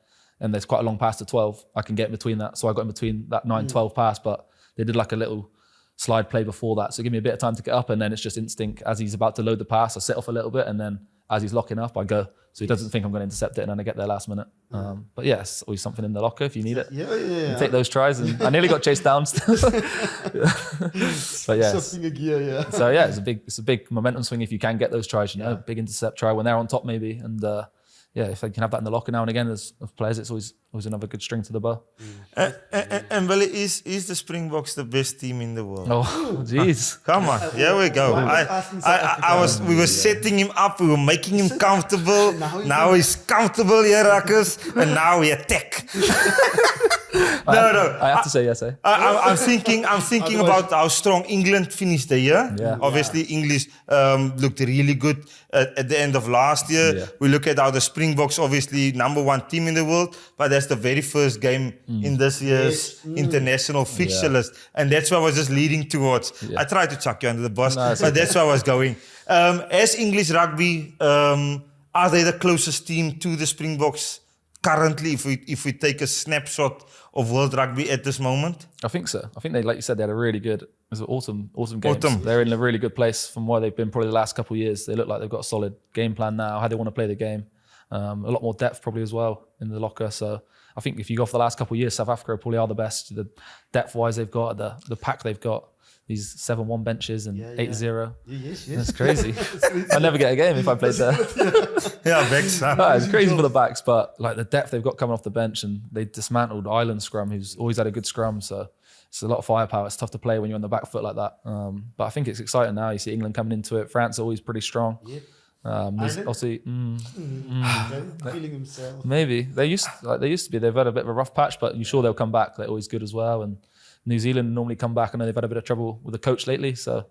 and there's quite a long pass to 12, I can get in between that. So I got in between that 9-12 pass, but they did like a little slide play before that. So give me a bit of time to get up, and then it's just instinct. As he's about to load the pass, I set off a little bit, and then as he's locking up, I go. So he doesn't think I'm going to intercept it, and then I get there last minute. But yeah, it's always something in the locker if you need it. Yeah. Take those tries, and I nearly got chased down still. But yeah. Something a gear, yeah. So yeah, it's a big momentum swing if you can get those tries. You know, big intercept try when they're on top maybe, and yeah, if they can have that in the locker now and again as players, it's always another good string to the bow. And Billy, is the Springboks the best team in the world? Oh, jeez. Come on, here we go. We were setting him up, we were making him comfortable. Now he's comfortable here, Ruckers, and now we attack. No. I have to say yes, eh? I'm thinking about how strong England finished the year. Yeah. Obviously, English looked really good at the end of last year. Yeah. We look at how the Springboks, obviously #1 team in the world, but that's the very first game in this year's international fixture list, and that's what I was just leading towards. I tried to chuck you under the bus, but that's where I was going. As English rugby, are they the closest team to the Springboks currently? If we take a snapshot of World Rugby at this moment? I think so. I think they, like you said, they had a really good, it was an awesome games. Autumn. They're in a really good place from where they've been probably the last couple of years. They look like they've got a solid game plan now, how they want to play the game. A lot more depth probably as well in the locker. So I think if you go for the last couple of years, South Africa probably are the best. The depth-wise they've got, the pack they've got, these 7-1 benches and 8-0. Yes. That's crazy. I'd never get a game if I played there. Yeah, backs. It's crazy for the backs, but like the depth they've got coming off the bench, and they dismantled Ireland scrum, who's always had a good scrum. So it's a lot of firepower. It's tough to play when you're on the back foot like that. But I think it's exciting now. You see England coming into it. France are always pretty strong. Yep. Obviously, Feeling himself. maybe they used to be. They've had a bit of a rough patch, but you're sure they'll come back. They're always good as well. And New Zealand normally come back. I know they've had a bit of trouble with the coach lately, so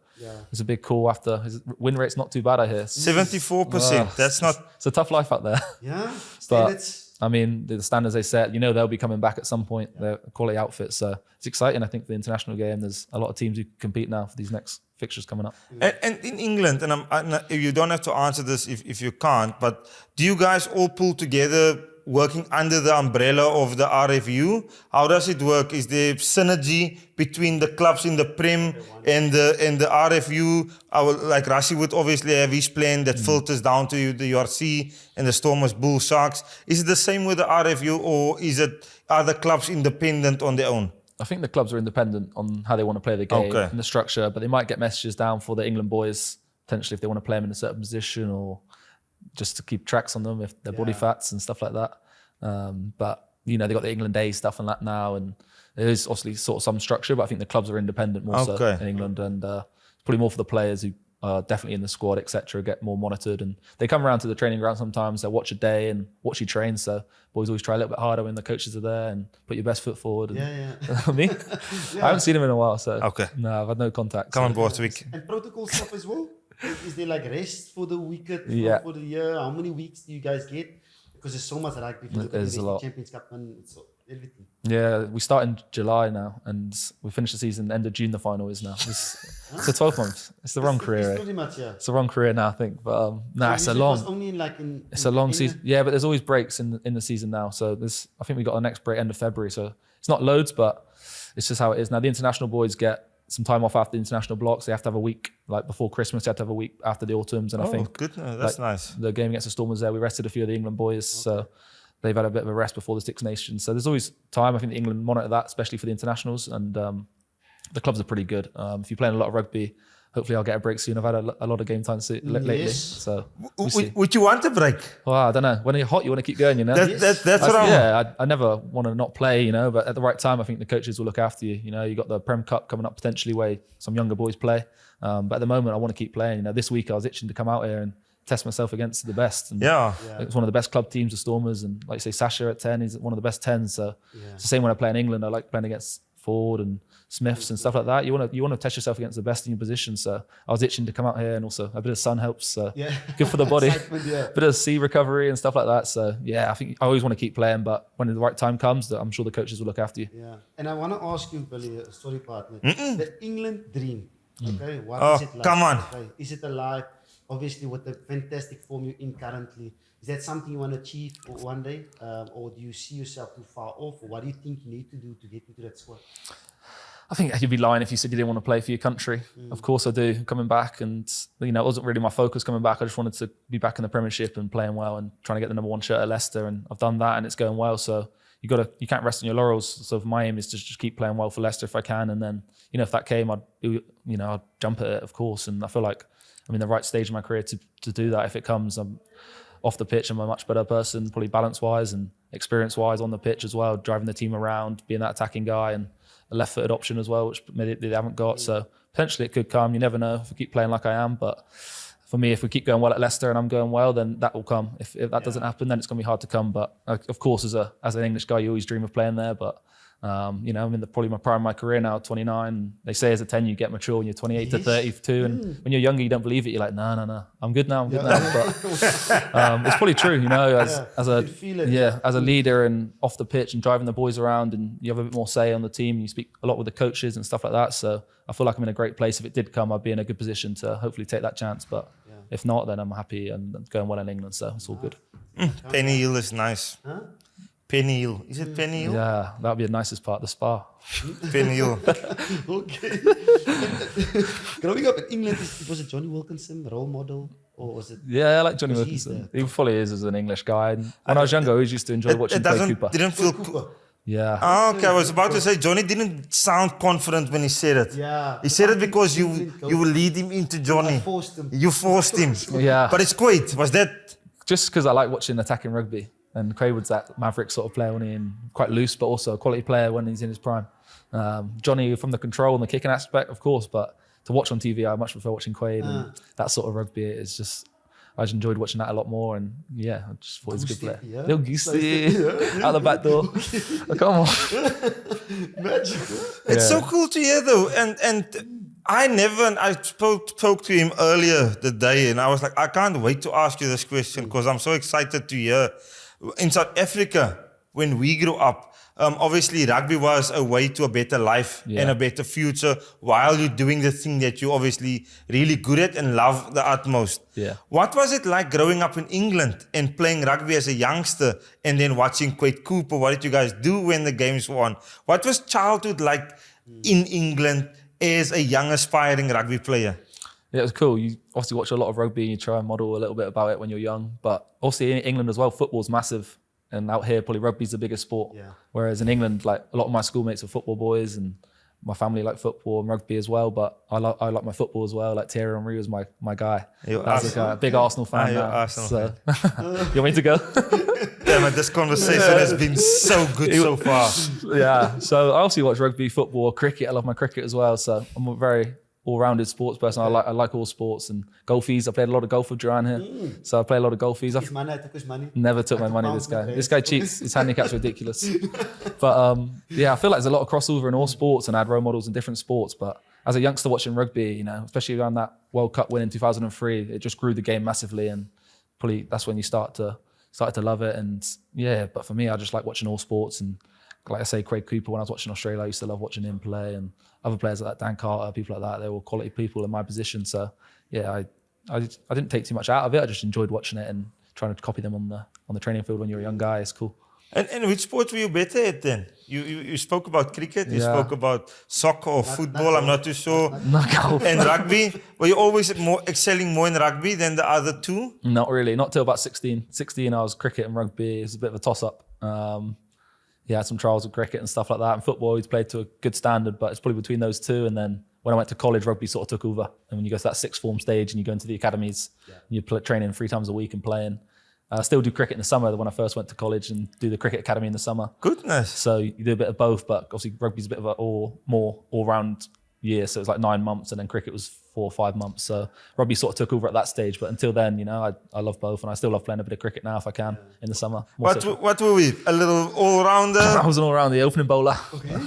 it's a big call after. His win rate's not too bad, I hear. 74%. That's not. It's a tough life out there. Yeah, But I mean, the standards they set, they'll be coming back at some point. They're a quality outfit, so it's exciting. I think for the international game, there's a lot of teams who compete now for these next fixtures coming up. And in England, and you don't have to answer this if you can't, but do you guys all pull together working under the umbrella of the RFU? How does it work? Is there synergy between the clubs in the Prem and the RFU? Like Rassi would obviously have his plan that filters down to the URC and the Stormers, Bull, Sharks. Is it the same with the RFU, or are the clubs independent on their own? I think the clubs are independent on how they want to play the game and the structure, but they might get messages down for the England boys, potentially if they want to play them in a certain position, or just to keep tracks on them if their body fats and stuff like that. But they got the England A stuff and that now, and there is obviously sort of some structure, but I think the clubs are independent more so in England, and it's probably more for the players who are definitely in the squad, etc., get more monitored, and they come around to the training ground sometimes. They'll watch a day and watch you train. So boys always try a little bit harder when the coaches are there and put your best foot forward. And, me, I haven't seen him in a while, so no, I've had no contact. Come on board, week. And protocol stuff as well. Is there like rest for the weekend, Yeah. for the year? How many weeks do you guys get? Because there's so much rugby for the There's a lot. Champions Cup and it's everything. Yeah, we start in July now, and we finish the season end of June. The final is now. It's a 12 months. It's the wrong career. It's pretty much, yeah. It's the wrong career now, I think. But it's a long. It was only in It's a long season. Yeah, but there's always breaks in the season now. So I think we got the next break end of February. So it's not loads, but it's just how it is now. The international boys get some time off after the international blocks. They have to have a week, like before Christmas. They have to have a week after the autumns. And I think good. That's nice. The game against the Stormers there, we rested a few of the England boys. So they've had a bit of a rest before the Six Nations. So there's always time. I think England monitor that, especially for the internationals. And the clubs are pretty good. If you're playing a lot of rugby, hopefully I'll get a break soon. I've had a lot of game time lately. So would you want a break? Well, I don't know. When you're hot, you want to keep going, you know? That's what I'm... Yeah, I never want to not play, you know, but at the right time, I think the coaches will look after you. You know, you got the Prem Cup coming up potentially where some younger boys play. But at the moment, I want to keep playing. You know, this week I was itching to come out here and test myself against the best. And it's one of the best club teams, the Stormers. And like you say, Sasha at 10, he's one of the best 10s. So it's the same when I play in England. I like playing against Ford and Smiths and stuff like that. You want to test yourself against the best in your position. So I was itching to come out here, and also a bit of sun helps. So good for the body. Bit of sea recovery and stuff like that. So yeah, I think I always want to keep playing, but when the right time comes, I'm sure the coaches will look after you. Yeah, and I want to ask you, Billy, sorry partner, the England dream. Okay, what is it like? Come on. Okay. Is it alive? Obviously, with the fantastic form you're in currently, is that something you want to achieve one day, or do you see yourself too far off, or what do you think you need to do to get into that squad? I think you'd be lying if you said you didn't want to play for your country. Of course I do, coming back, and you know, it wasn't really my focus coming back. I just wanted to be back in the Premiership and playing well and trying to get the number 1 shirt at Leicester, and I've done that and it's going well. So you can't rest on your laurels. So my aim is to just keep playing well for Leicester if I can, and then you know, if that came, I'd jump at it, of course. And I feel like I'm in the right stage of my career to do that. If it comes, I'm off the pitch, I'm a much better person, probably balance-wise and experience-wise on the pitch as well, driving the team around, being that attacking guy, and a left-footed option as well, which maybe they haven't got. So potentially it could come. You never know if I keep playing like I am. But for me, if we keep going well at Leicester and I'm going well, then that will come. If that doesn't happen, then it's going to be hard to come. But of course, as an English guy, you always dream of playing there. But you know, I'm in probably my prime of my career now, 29. They say as a 10 you get mature when you're 28 to 32, and when you're younger you don't believe it. You're like, no, I'm good now. But it's probably true, you know, as a leader and off the pitch and driving the boys around, and you have a bit more say on the team. You speak a lot with the coaches and stuff like that. So I feel like I'm in a great place. If it did come, I'd be in a good position to hopefully take that chance. But if not, then I'm happy and going well in England. So it's all good. Penny Hill is nice. Huh? Penny Hill. Is it Penny Hill? Yeah, that would be the nicest part, the spa. Penny Hill. Okay. Growing up in England, was it Johnny Wilkinson, role model? Or was it? Yeah, I like Johnny Wilkinson. He fully is as an English guy. And when I was younger, I always used to enjoy watching Clay Cooper. Didn't feel cool. Yeah. Oh, okay, I was about to say Johnny didn't sound confident when he said it. Yeah. He said it because you will lead him into Johnny. You forced him. Yeah. But it's quite. Was that? Just because I like watching attacking rugby. And Craigwood's that maverick sort of player when he's quite loose, but also a quality player when he's in his prime. Johnny from the control and the kicking aspect, of course, but to watch on TV, I much prefer watching Quaid and that sort of rugby. It's just, I just enjoyed watching that a lot more, and yeah, I just thought he was a good player. Yeah. Little Goosey, out the back door. Oh, come on. Magical. It's so cool to hear though, and I spoke to him earlier the day, and I was like, I can't wait to ask you this question because I'm so excited to hear. In South Africa, when we grew up, obviously rugby was a way to a better life and a better future while you're doing the thing that you're obviously really good at and love the utmost. Yeah. What was it like growing up in England and playing rugby as a youngster and then watching Quade Cooper? What did you guys do when the games were on? What was childhood like in England as a young aspiring rugby player? Yeah, it was cool. You obviously watch a lot of rugby and you try and model a little bit about it when you're young. But obviously in England as well, football's massive. And out here, probably rugby's the biggest sport. Yeah. Whereas in England, like a lot of my schoolmates are football boys and my family like football and rugby as well. But I like my football as well. Like Thierry Henry was my guy. That's a big Arsenal fan now. Arsenal fan. You want me to go? Damn it, this conversation has been so good so far. Yeah. So I also watch rugby, football, cricket. I love my cricket as well. So I'm a very all-rounded sports person. I like all sports and golfies. I played a lot of golf with Duran here, so I play a lot of golfies. I took his money. Never took my money. This guy cheats. His handicap's ridiculous. But yeah, I feel like there's a lot of crossover in all sports, and I had role models in different sports. But as a youngster watching rugby, you know, especially around that World Cup win in 2003, it just grew the game massively, and probably that's when you start to started to love it. And yeah, but for me, I just like watching all sports. And like I say, Craig Cooper, when I was watching Australia, I used to love watching him play, and other players like that, Dan Carter, people like that, they were quality people in my position. So yeah, I didn't take too much out of it. I just enjoyed watching it and trying to copy them on the training field when you're a young guy. It's cool. And which sport were you better at then? You spoke about cricket, you Yeah. spoke about soccer or football, I'm not too sure. Knockout. And rugby, were you always excelling more in rugby than the other two? Not really, not till about 16. 16, I was cricket and rugby. It was a bit of a toss-up. Yeah, I had some trials with cricket and stuff like that. And football, he's played to a good standard, but it's probably between those two. And then when I went to college, rugby sort of took over. And when you go to that sixth form stage and you go into the academies, and you're training 3 times a week and playing. I still do cricket in the summer when I first went to college, and do the cricket academy in the summer. Goodness. So you do a bit of both, but obviously rugby's a bit of a more all-round year. So it was like 9 months, and then cricket was 4 or 5 months. So rugby sort of took over at that stage. But until then, you know, I love both, and I still love playing a bit of cricket now if I can in the summer. What were we? A little all-rounder? I was an all-round, the opening bowler,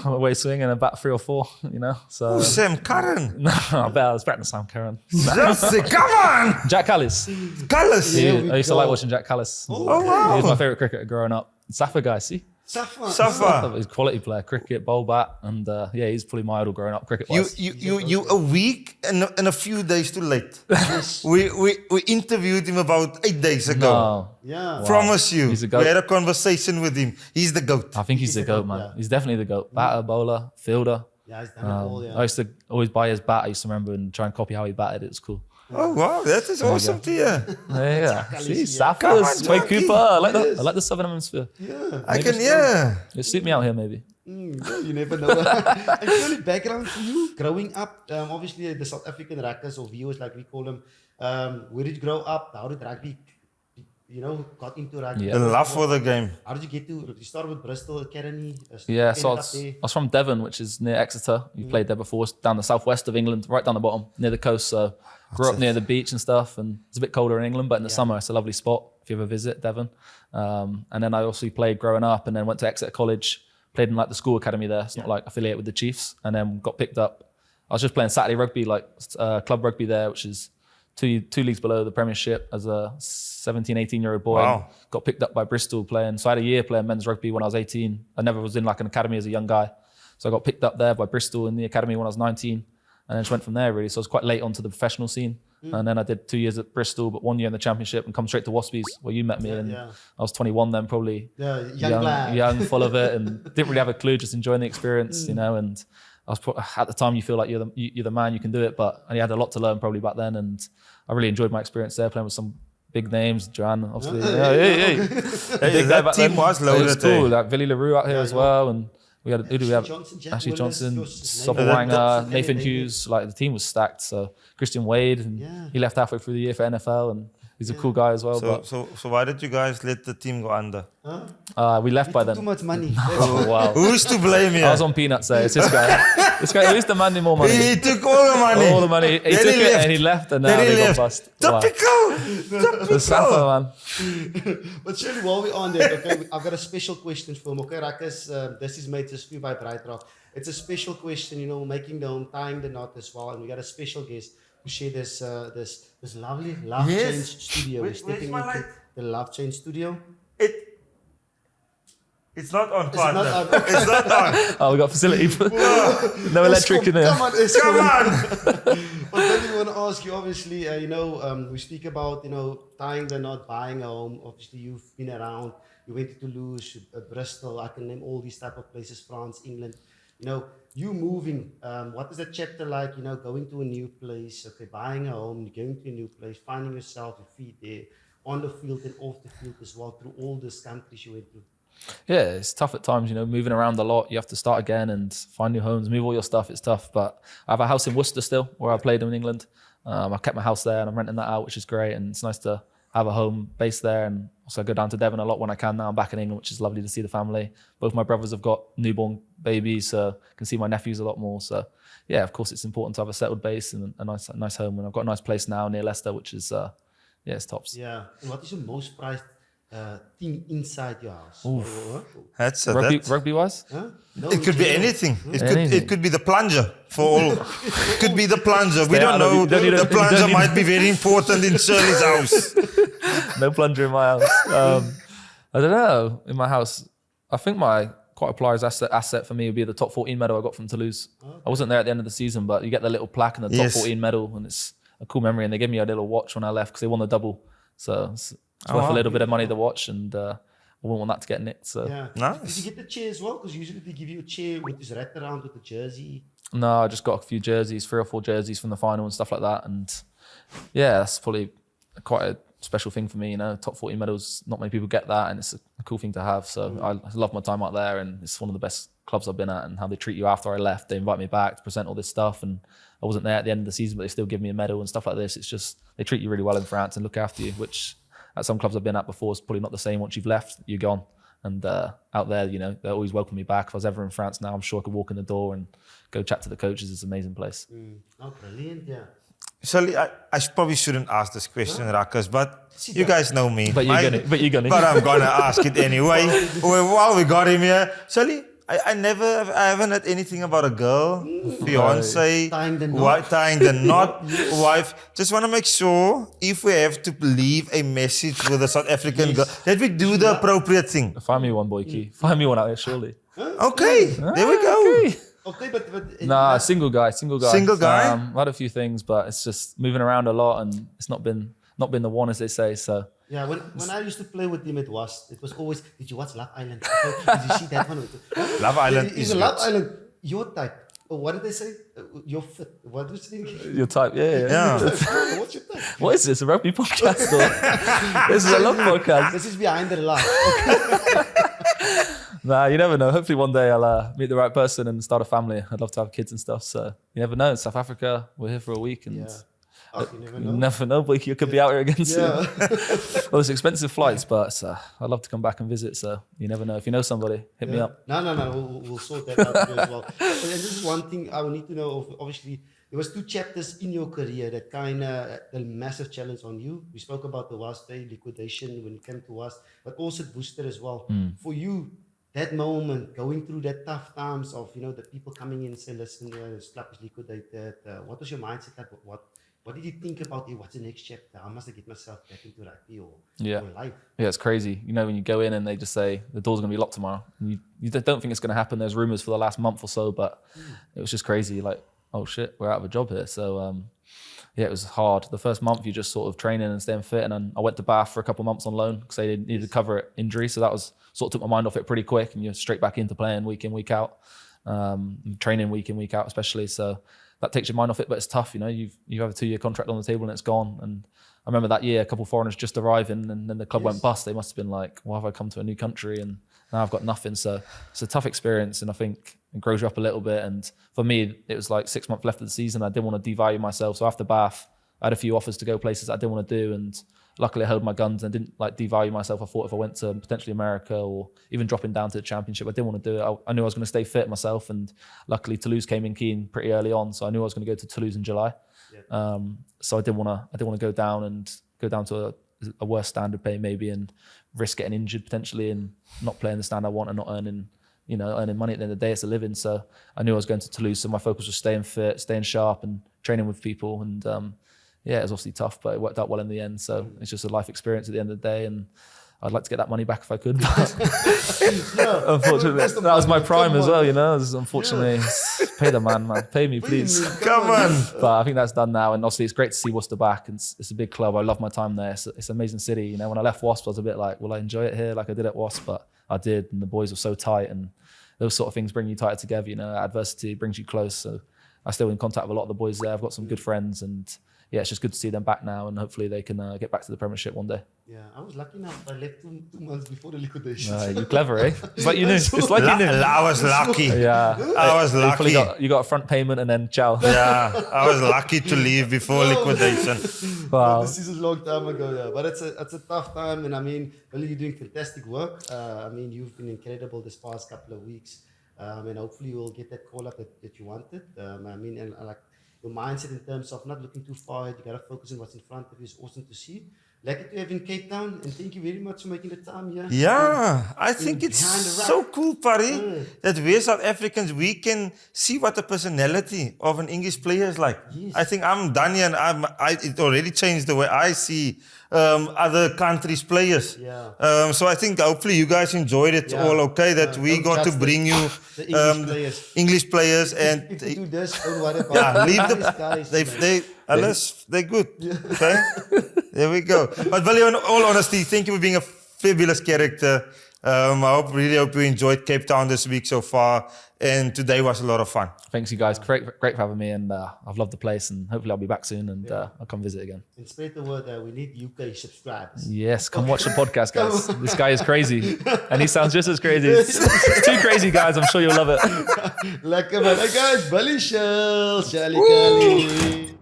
away swing, and about 3 or 4, you know. So Sam Curran. no, I bet I was better than Sam Curran. Come on! Jack Callis. Colours. I used to like watching Jack Callis. Oh, wow. He was my favourite cricketer growing up. Safa guy, see? Safa. He's a quality player, cricket, bowl bat, and yeah, he's probably my idol growing up cricket-wise. You a week and a few days too late. we interviewed him about 8 days ago. No. Yeah. Promise you. He's a goat. We had a conversation with him. He's the GOAT. I think he's the GOAT, man. yeah. He's definitely the GOAT. Batter, bowler, fielder. Yeah, he's done it all, yeah. I used to always buy his bat. I used to remember and try and copy how he batted. It was cool. Oh, wow. That is awesome to hear. Yeah. See, Come Saffers, on, Craig Jackie. Cooper. I like the Southern Hemisphere. I can, yeah. It'll suit me out here, maybe. You never know. And really, background for you, growing up, obviously the South African rackers or viewers, like we call them, where did you grow up? How did rugby, you know, got into rugby? Yeah. The love for the game. How did you get to, you started with Bristol Academy? Yeah, so I ended up there. was from Devon, which is near Exeter. You played there before. It's down the southwest of England, right down the bottom, near the coast. So grew up near the beach and stuff. And it's a bit colder in England, but in the summer, it's a lovely spot if you ever visit Devon. And then I also played growing up, and then went to Exeter College, played in like the school academy there. It's not like affiliated with the Chiefs. And then got picked up. I was just playing Saturday rugby, like club rugby there, which is two leagues below the Premiership as a 17, 18-year-old boy. Wow. And got picked up by Bristol playing. So I had a year playing men's rugby when I was 18. I never was in like an academy as a young guy. So I got picked up there by Bristol in the academy when I was 19. And then just went from there, really. So I was quite late onto the professional scene. And then I did 2 years at Bristol, but 1 year in the championship, and come straight to Waspies, where you met me. And I was 21 then, probably young, full of it, and didn't really have a clue, just enjoying the experience, you know. And I was at the time, you feel like you're the man, you can do it, but I had a lot to learn probably back then, and I really enjoyed my experience there, playing with some big names, Joanne, obviously. Hey, that team was It loaded. was cool, like Billy Leroux out here as well, and we had who do we have? Jack Ashley Willis, Johnson, Willis, Sopperwanger, Nathan Nathan Hughes. Hughes. Like the team was stacked. So Christian Wade, and he left halfway through the year for NFL, and he's a cool guy as well. So why did you guys let the team go under? But we left by Too then. much money. Oh, wow. Who's to blame here? I was on peanuts there. It's this guy. This guy, at least demanding more money. He took all the money. All the money. He Then took he it left. and he left, and now Then he they got left. bust. Wow. Typical. The Safa, man. But surely while we're on there, okay, I've got a special question for him. Okay, Rackers, this is made just for you by Brightrock. It's a special question, you know, making the home, tying the knot as well. And we got a special guest to share this lovely LoveChange Studio. We're stepping my into light? the LoveChange Studio. It's not on, It's partner. not on. It's not on. Oh, we got facility. No electric in there. Come on, Come on. But then we want to ask you, obviously, we speak about, tying the knot, buying a home. Obviously, you've been around. You went to Toulouse, Bristol. I can name all these type of places, France, England. You moving. What is that chapter like? Going to a new place, okay, buying a home, going to a new place, finding yourself, your feet there, on the field and off the field as well, through all these countries you went to. Yeah, it's tough at times, moving around a lot. You have to start again and find new homes, move all your stuff. It's tough, but I have a house in Worcester still where I played in England. I kept my house there and I'm renting that out, which is great. And it's nice to have a home base there. And also I go down to Devon a lot when I can now. I'm back in England, which is lovely to see the family. Both my brothers have got newborn babies, so I can see my nephews a lot more. So yeah, of course it's important to have a settled base and a nice home. And I've got a nice place now near Leicester, which is, it's tops. Yeah. And what is your most prized thing inside your house? That's Rugby wise? Huh? No, It could be anything. It could be the plunger for all. It could be the plunger. We don't know. The plunger might be very important in Shirley's house. No plunger in my house. I don't know. In my house, I think my quite a prized asset for me would be the top 14 medal I got from Toulouse. Okay. I wasn't there at the end of the season, but you get the little plaque and the top 14 medal, and it's a cool memory. And they gave me a little watch when I left because they won the double. So it's worth a little bit of money to watch, and I wouldn't want that to get nicked. So nice. Did you get the chair as well? Because usually they give you a chair with this wrapped around with the jersey. No, I just got a few jerseys, 3 or 4 jerseys from the final and stuff like that. And yeah, that's probably quite a special thing for me. You know, top 40 medals, not many people get that, and it's a cool thing to have. So I love my time out there, and it's one of the best clubs I've been at. And how they treat you after I left, they invite me back to present all this stuff, and I wasn't there at the end of the season, but they still give me a medal and stuff like this. It's just they treat you really well in France and look after you, which at some clubs I've been at before is probably not the same. Once you've left, you're gone. And out there, you know, they always welcome me back. If I was ever in France now, I'm sure I could walk in the door and go chat to the coaches. It's an amazing place. Oh, brilliant, yeah. Shirley, I probably shouldn't ask this question, Ruckers, but you guys know me. But you're gonna. But I'm gonna ask it anyway. While we got him here, Shirley, I haven't had anything about a girl, fiance, tying the knot, wife. Just want to make sure if we have to leave a message with a South African girl, that we do the appropriate thing. Find me one, Boykie. Find me one out here, surely. Okay, there we go. Okay. Okay, but nah, single guy. Single guy. I've had a few things, but it's just moving around a lot, and it's not been the one, as they say. So yeah, when I used to play with him, it was always. Did you watch Love Island? Did you see that one? Love Island is Love Island. Your type. What did they say? Your fit. What was it? Your type. Yeah. What's your type? What is this? A rugby podcast? Or this is a love podcast. This is Behind the Ruck. Nah, you never know. Hopefully one day I'll meet the right person and start a family. I'd love to have kids and stuff. So you never know. In South Africa, we're here for a week, and you never know. But you could be out here again soon. Well, it's expensive flights, but I'd love to come back and visit. So you never know. If you know somebody, hit me up. No. We'll sort that out as well. And this is one thing I would need to know. Obviously, there was 2 chapters in your career that kind of a massive challenge on you. We spoke about the Wasp Day liquidation when it came to Wasp, but also Booster as well. For you, that moment, going through that tough times of, you know, the people coming in and saying, listen, this club is liquidated. What was your mindset like? What did you think about it? What's the next chapter? How must I get myself back into rugby or life? Yeah, it's crazy. You know, when you go in and they just say the door's going to be locked tomorrow, and you don't think it's going to happen. There's rumours for the last month or so, but it was just crazy. Like, oh shit, we're out of a job here. So yeah, it was hard. The first month, you just sort of training and staying fit. And then I went to Bath for a couple of months on loan because they needed to cover injury. So that was sort of took my mind off it pretty quick. And you're straight back into playing week in, week out, training week in, week out, especially. So that takes your mind off it, but it's tough. You know, you have a 2-year contract on the table and it's gone. And I remember that year, a couple of foreigners just arriving, and then the club went bust. They must have been like, why have I come to a new country? And now I've got nothing. So it's a tough experience, and I think it grows you up a little bit. And for me, it was like 6 months left of the season. I didn't want to devalue myself. So after Bath, I had a few offers to go places I didn't want to do, and luckily I held my guns and didn't like devalue myself. I thought if I went to potentially America or even dropping down to the championship, I didn't want to do it. I knew I was going to stay fit myself, and luckily Toulouse came in keen pretty early on, so I knew I was going to go to Toulouse in July. So I didn't want to go down to a worse standard pay maybe, and risk getting injured potentially and not playing the stand I want and not earning money at the end of the day. It's a living. So I knew I was going to Toulouse, so my focus was staying fit, staying sharp, and training with people. And yeah, it was obviously tough, but it worked out well in the end. So it's just a life experience at the end of the day, and I'd like to get that money back if I could. Unfortunately, that was my prime as well, you know. Unfortunately, pay the man, pay me, please. Come on. But I think that's done now, and obviously it's great to see Worcester back. And it's a big club. I love my time there. It's an amazing city. You know, when I left Wasp, I was a bit like, will I enjoy it here like I did at Wasp? But I did, and the boys were so tight, and those sort of things bring you tighter together. You know, adversity brings you close. So I'm still in contact with a lot of the boys there. I've got some good friends, and yeah, it's just good to see them back now, and hopefully they can get back to the Premiership one day. Yeah, I was lucky enough. I left 2 months before the liquidation. You're clever, eh? It's like you knew. It's like you knew. I was lucky. Yeah, I was lucky. You got a front payment and then ciao. Yeah, I was lucky to leave before liquidation. Wow, this is a long time ago. Yeah, but it's a tough time, and I mean, Billy, you're doing fantastic work. I mean, you've been incredible this past couple of weeks, and hopefully you will get that call up that you wanted. I mean, and like. Your mindset in terms of not looking too far ahead, you got to focus on what's in front of you is awesome to see. Lekker to have in Cape Town, and thank you very much for making the time here. Yeah, I think it's Behind the Ruck. so cool, Parry, that we South Africans, we can see what the personality of an English player is like. Yes. I think I'm done here, and it already changed the way I see other countries' players. Yeah. So I think hopefully you guys enjoyed it all okay, that we don't got to judge bring you the English players. English players and If you do this, don't worry about yeah, leave These them. guys, They're good. Okay, there we go. But Billy, in all honesty, thank you for being a fabulous character. Really hope you enjoyed Cape Town this week so far, and today was a lot of fun. Thanks, you guys. Great for having me, and I've loved the place, and hopefully I'll be back soon, and I'll come visit again. And spread the word that we need UK subscribers. Yes, come watch the podcast, guys. This guy is crazy, and he sounds just as crazy. It's too crazy, guys. I'm sure you'll love it. Lekker man. Hey guys, Billy Searle, Charlie.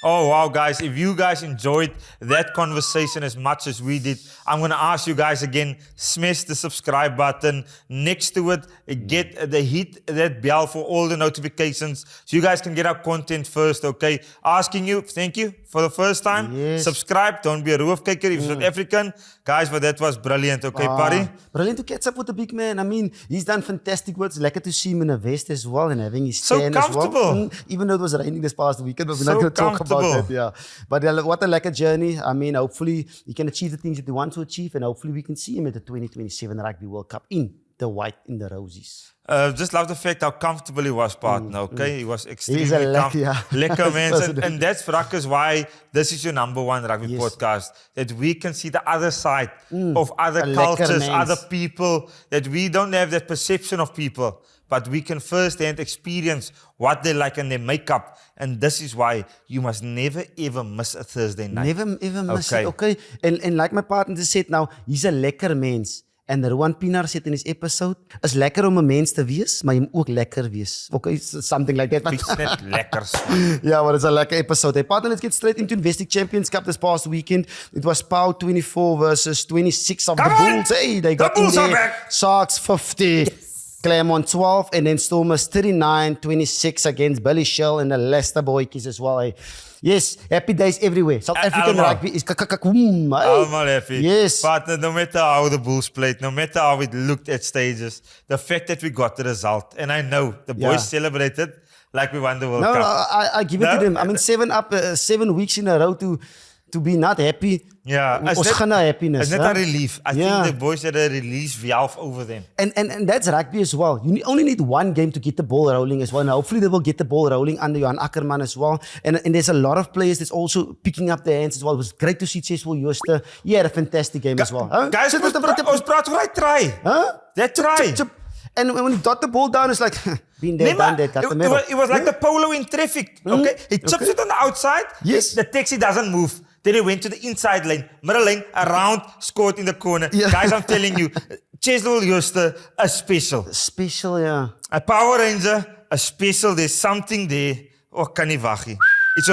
Oh, wow, guys. If you guys enjoyed that conversation as much as we did, I'm going to ask you guys again, smash the subscribe button. Next to it, hit that bell for all the notifications so you guys can get our content first, okay? Asking you, thank you for the first time. Yes. Subscribe. Don't be a roofkicker if you're South African. Guys, but that was brilliant, okay, Parry? Brilliant to catch up with the big man. I mean, he's done fantastic work. It's lekker to see him in a vest as well and having his So stand as well. comfortable. Even though it was raining this past weekend, but we're So not going to talk about comfortable. that. Yeah. But what a lekker journey. I mean, hopefully he can achieve the things that he wants to achieve, and hopefully we can see him at the 2027 Rugby World Cup in the white, in the roses. Just love the fact how comfortable he was, partner, okay? He was extremely He's a lekker, lekker man. President. And that's Ruckers why this is your number one rugby podcast. That we can see the other side of other A lekker cultures, mens. other people. That we don't have that perception of people. But we can firsthand experience what they like and their makeup. And this is why you must never ever miss a Thursday night. Never ever miss Okay. it, okay? And like my partner just said now, he's a lekker mens. En Rowan Pienaar said in his episode, is lekker om 'n mens te wees, maar jy moet ook lekker wees. Okay, something like that. It's net lekkers. Yeah, well, it's a lekker episode. Hey, partner, let's get straight into Investec Champions Cup this past weekend. It was POW 24 versus 26 of Come the on! Bulls. Hey, they got The Bulls in are there. back! Sharks 50. Claremont 12, and then Stormers 39-26 against Billy Searle and the Leicester boykies as well. Hey. Yes, happy days everywhere. South African allemaal. rugby is kakakakoom. Allemaal happy. Yes. But no matter how the Bulls played, no matter how it looked at stages, the fact that we got the result, and I know the boys Yeah. celebrated like we won the World No, Cup. I give it No? to them. I mean, 7 weeks in a row to be not happy. Yeah, Ons gaan na happiness. It's not huh? a relief. I Yeah. think the boys had a release valve over them. And that's rugby as well. You only need one game to get the ball rolling as well. And hopefully they will get the ball rolling under Johan Ackerman as well. And there's a lot of players that's also picking up their hands as well. It was great to see Cecil Jooste. He had a fantastic game as well. Huh? Guys, ons praat oor hy try. Huh? That try. And when he got the ball down, it's like, been there, Nee, done maar that, got the medal. it was like the polo in traffic. Okay, he chips it on the outside. Yes. The taxi doesn't move. Then he went to the inside lane, middle lane, around, scored in the corner. Yeah. Guys, I'm telling you, Cecil Jooste, a special. Special, yeah. A Power Ranger, a special. There's something there. Oh, kan nie wag nie. It's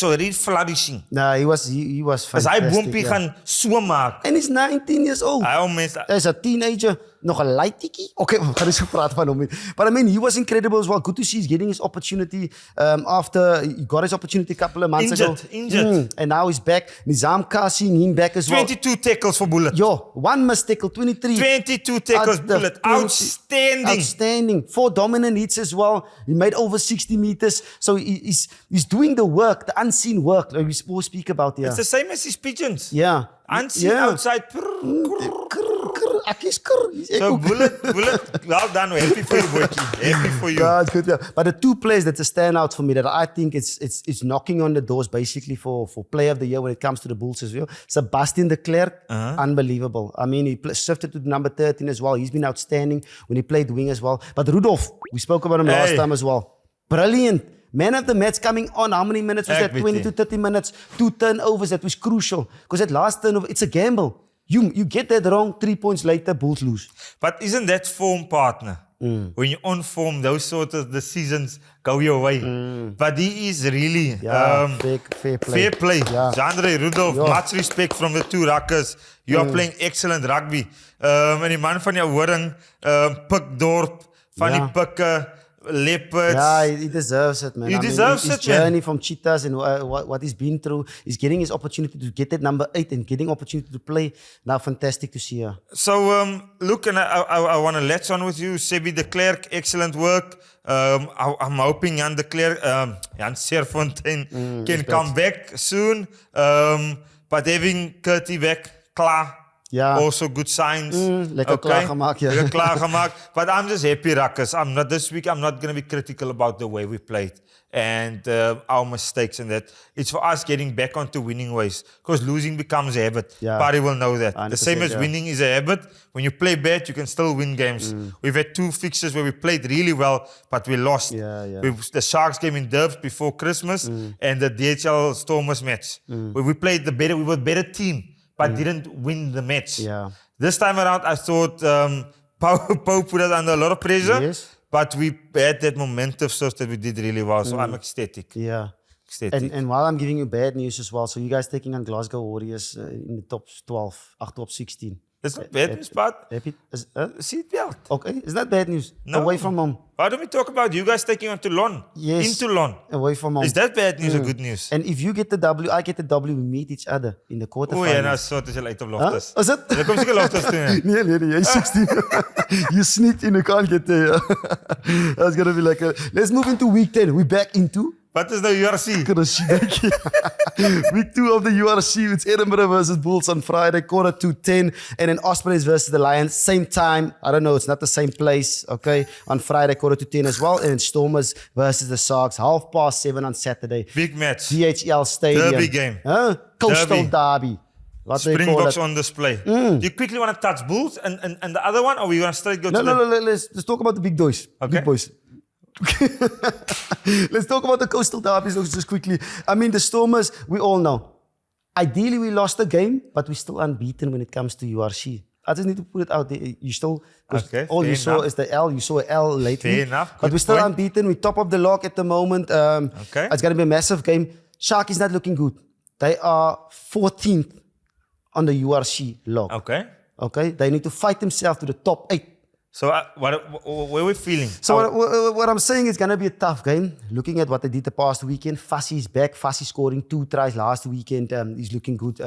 already flourishing. Nah, he was As hy fantastic. boompie yeah. gaan so maak. And he's 19 years old. Hy mense As a teenager, nog een lightikkie. Okay, we gaan eens praten van hom. But I mean, he was incredible as well. Good to see he's getting his opportunity after he got his opportunity a couple of months ago. Injured. And now he's back. Nizam Khan seeing him back as well. 22 tackles for Bullet. Yo, one missed tackle, 23. 22 tackles, At the Bullet. 20. Outstanding. Outstanding. 4 dominant hits as well. He made over 60 meters. So he's doing the work, the unseen work like we always speak about here. It's the same as his pigeons. Yeah. Unseen Yeah. outside. Akkies krr. So Bullet, well done. We're happy for you, boykie. Happy for you. Yeah, it's good. Yeah. But the two players that's a standout for me that I think it's knocking on the doors basically for Player of the Year when it comes to the Bulls as well. Sebastian de Klerk, unbelievable. I mean, he shifted to number 13 as well. He's been outstanding when he played wing as well. But Rudolph, we spoke about him last time as well. Brilliant. Man of the match coming on. How many minutes was that? 20 to 30 minutes. 2 turnovers. That was crucial. Because that last turnover, it's a gamble. You get that wrong, 3 points later, Bulls lose. But isn't that form, partner? When you're on form, those sort of decisions go your way. But he is really Fair play. fair play. Yeah. Jandre, Rudolph, Ja. much respect from the two Ruckers. You are playing excellent rugby. En die man van jou horing, Pikdorp, van die Pikke, leopards. Yeah, he deserves it, man. He deserves his it, journey man. from Cheetahs and what he's been through, he's getting his opportunity to get that number 8 and getting opportunity to play. Now, fantastic to see her. So, look, and I want to latch on with you. Sebi de Klerk, excellent work. I'm hoping Jan de Klerk, Jan Serfontein can come back soon. But having Curtie back, klaar. Yeah. Also good signs. Lekker klaargemaakt, ja. Lekker klaargemaakt. But I'm just happy, Ruckers. This week, I'm not going to be critical about the way we played and our mistakes and that. It's for us getting back onto winning ways because losing becomes a habit. Yeah. Party will know that. The same as yeah. winning is a habit. When you play bad, you can still win games. We've had 2 fixtures where we played really well, but we lost. Yeah. The Sharks game in Durbs before Christmas and the DHL Stormers match. Where we played we were a better team, but didn't win the match. Yeah. This time around, I thought Pau put us under a lot of pressure, Yes. but we had that momentum so that we did really well. So I'm ecstatic. Yeah. Ecstatic. And while I'm giving you bad news as well, so you guys taking on Glasgow Warriors in the top 12, top 16. It's not bad news, but Happy? seatbelt. Okay, is that bad news? No. Away from home. Why don't we talk about you guys taking on Toulon? Yes. In Toulon. Away from home. Is that bad news or good news? And if you get the W, I get the W, we meet each other in the quarterfinals. Oh ja, nou so het is al uit op loftes. Is it? Er kom seker loftes toe. hè? Nee, you're 16. You sneaked in, you can't get there. That's going to be like let's move into week 10. We're back into... Wat is nou URC? Week 2 of the URC. It's Edinburgh versus Bulls on Friday, 10:45, and then Ospreys versus the Lions. Same time. I don't know. It's not the same place. Okay, on Friday, 10:45 as well, and then Stormers versus the Sharks, 7:30 on Saturday. Big match. DHL Stadium. Derby game. Huh? Coastal Derby. Derby. What they call Springboks it. on display. Do you quickly want to touch Bulls and the other one, or we want to straight go to No. Let's talk about the big boys. Okay. Big boys. Let's talk about the Coastal Derbies just quickly. I mean, the Stormers, we all know. Ideally, we lost the game, but we're still unbeaten when it comes to URC. I just need to put it out there. You still, Okay, all fair you saw enough. is the L. You saw a L lately. Fair enough, But good we're still point. unbeaten. We're top of the log at the moment. Okay. It's going to be a massive game. Shark is not looking good. They are 14th on the URC log. Okay. They need to fight themselves to the top 8. So where are we feeling? So what I'm saying is going to be a tough game. Looking at what they did the past weekend, Fassi is back. Fassi scoring 2 tries last weekend. He's looking good.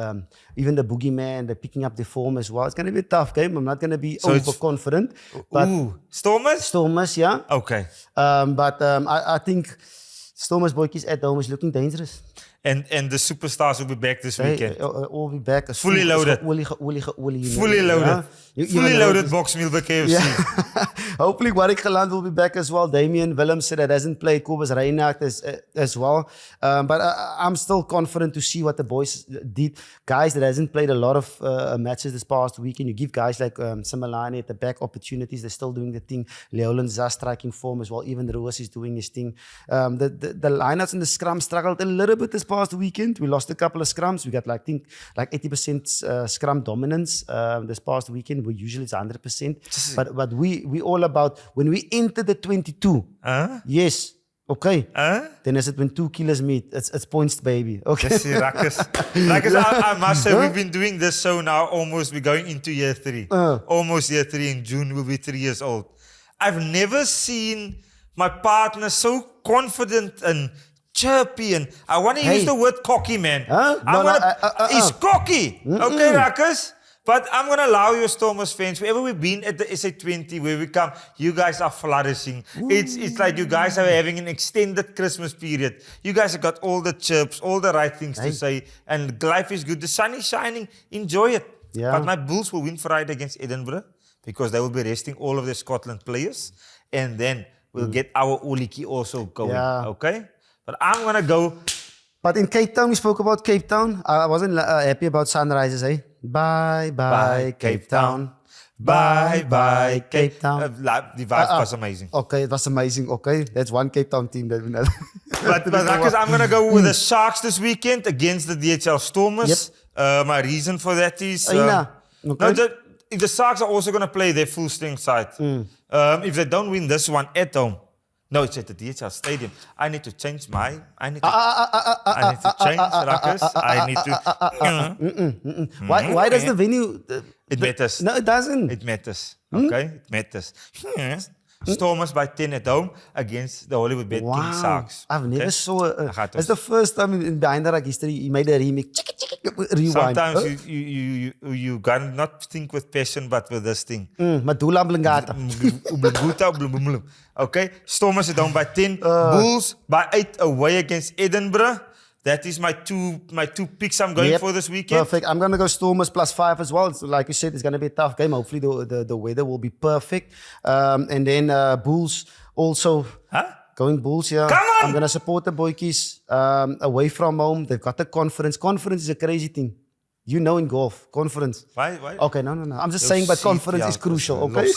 Even the boogeyman, they're picking up their form as well. It's going to be a tough game. I'm not going to be overconfident. But Stormers? Stormers, yeah. Okay. But I think Stormers boykies at home is looking dangerous. And the superstars will be back this weekend. They all be back. Fully loaded. Fully loaded. Fully loaded box meal by KFC. Yeah. Hopefully Warwick Geland will be back as well. Damian Willems that hasn't played. Kobus Reinhardt as well. But I'm still confident to see what the boys did. Guys that hasn't played a lot of matches this past weekend. You give guys like Simelane at the back opportunities. They're still doing the thing. Leoland Zas striking form as well. Even Roos is doing his thing. The lineouts in the scrum struggled a little bit this past weekend. We lost a couple of scrums. We got like 80% scrum dominance this past weekend. Usually it's 100%. But we all about when we enter the 22. Yes. Okay. Then is it when 2 killers meet? It's points, baby. Okay. Yes, Ruckus. I must say, we've been doing this show now we're going into year 3. Almost year 3 in June, we'll be 3 years old. I've never seen my partner so confident and chirpy, and I want to use the word cocky, man. He's cocky. Okay, Ruckus? But I'm going to allow you Stormers fans, wherever we've been at the SA20, where we come, you guys are flourishing. It's like you guys are having an extended Christmas period. You guys have got all the chirps, all the right things to say, and life is good. The sun is shining. Enjoy it. Yeah. But my Bulls will win Friday against Edinburgh because they will be resting all of their Scotland players, and then we'll get our Oliki also going. Yeah. Okay? But I'm going to go. But in Cape Town, we spoke about Cape Town. I wasn't happy about Sunrisers, eh? Bye, Cape Town. Bye, Cape Town. The vibe was amazing. Okay, it was amazing. Okay, that's one Cape Town team that we know. But Ruckus, I'm going to go with the Sharks this weekend against the DHL Stormers. My reason for that is... the Sharks are also going to play their full strength side. If they don't win this one at home, no, it's at the DHL Stadium. I need to change my... I need to change, Ruckus. I need to... Why does the venue... It matters. No, it doesn't. It matters. Okay? It matters. Stormers by 10 at home against the Hollywood Bet King Wow. Sharks. I've never Okay? saw Gaat it's the first time in Behind the Ruck history he made a remix. Rewind. Sometimes you gotta not think with passion, but with this thing. Madula Blangata. Okay, Stormers are down by 10. Bulls by 8 away against Edinburgh. That is my two picks I'm going for this weekend. Perfect. I'm going to go Stormers +5 as well. So like you said, it's going to be a tough game. Hopefully the weather will be perfect. And then Bulls also. Huh? Going Bulls, yeah. Come on! I'm going to support the boykies away from home. They've got the conference. Conference is a crazy thing. You know in golf, conference. Why? Okay, no. I'm just saying, but conference is crucial, okay?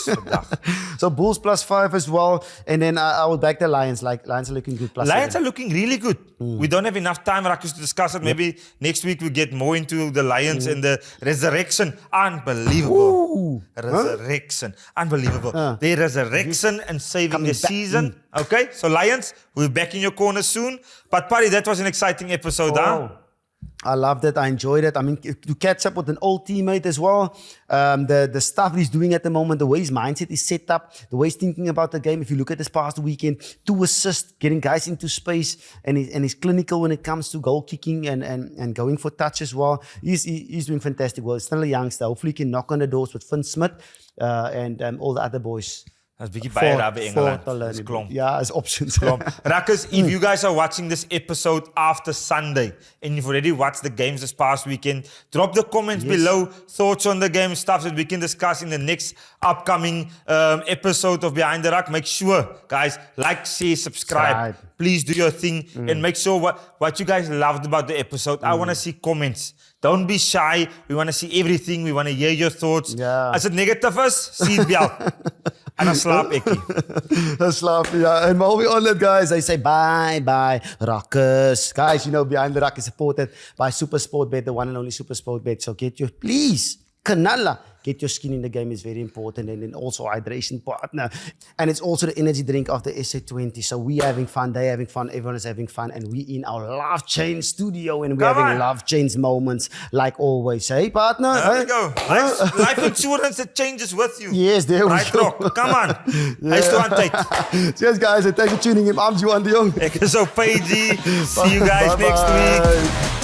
So Bulls +5 as well. And then I will back the Lions. Like Lions are looking good. Lions are looking really good. We don't have enough time, Rakus, to discuss it. Maybe next week we get more into the Lions and the resurrection. Unbelievable. Resurrection. Unbelievable. Their resurrection and saving the season. Okay, so Lions, we'll be back in your corner soon. But Pari, that was an exciting episode, huh? I loved it. I enjoyed it. I mean, to catch up with an old teammate as well. The stuff he's doing at the moment, the way his mindset is set up, the way he's thinking about the game. If you look at this past weekend, 2 assists, getting guys into space, and he's clinical when it comes to goal kicking and going for touch as well. He's doing fantastic well. He's still a youngster. Hopefully he can knock on the doors with Finn Smith and all the other boys. That's bietjie baie rugby England. Klomp. Yeah, as options. Ruckers, if you guys are watching this episode after Sunday and you've already watched the games this past weekend, drop the comments below, thoughts on the game, stuff that we can discuss in the next upcoming episode of Behind the Ruck. Make sure, guys, like, share, subscribe. Please do your thing and make sure what you guys loved about the episode. I want to see comments. Don't be shy. We want to see everything. We want to hear your thoughts. Yeah. As het negative is, seatbelt. En dan slaap ekkie. Dan slaap je, ja. And while we're on it, guys, I say bye, Ruckers. Guys, you know, Behind the Ruck is supported by SuperSportBet, the one and only SuperSportBet. So get your skin in the game is very important, and then also hydration partner. And it's also the energy drink of the SA20. So we having fun, they having fun, everyone is having fun, and we in our LoveChange studio, and we're having LoveChange moments like always. Hey, partner? There we go. Life insurance that changes with you. Yes, there we go. Brightrock, come on. Hy is toe aan tyd. Cheers, guys, and thanks for tuning in. I'm Juan de Jong. Ek is op Paige. See you guys next week.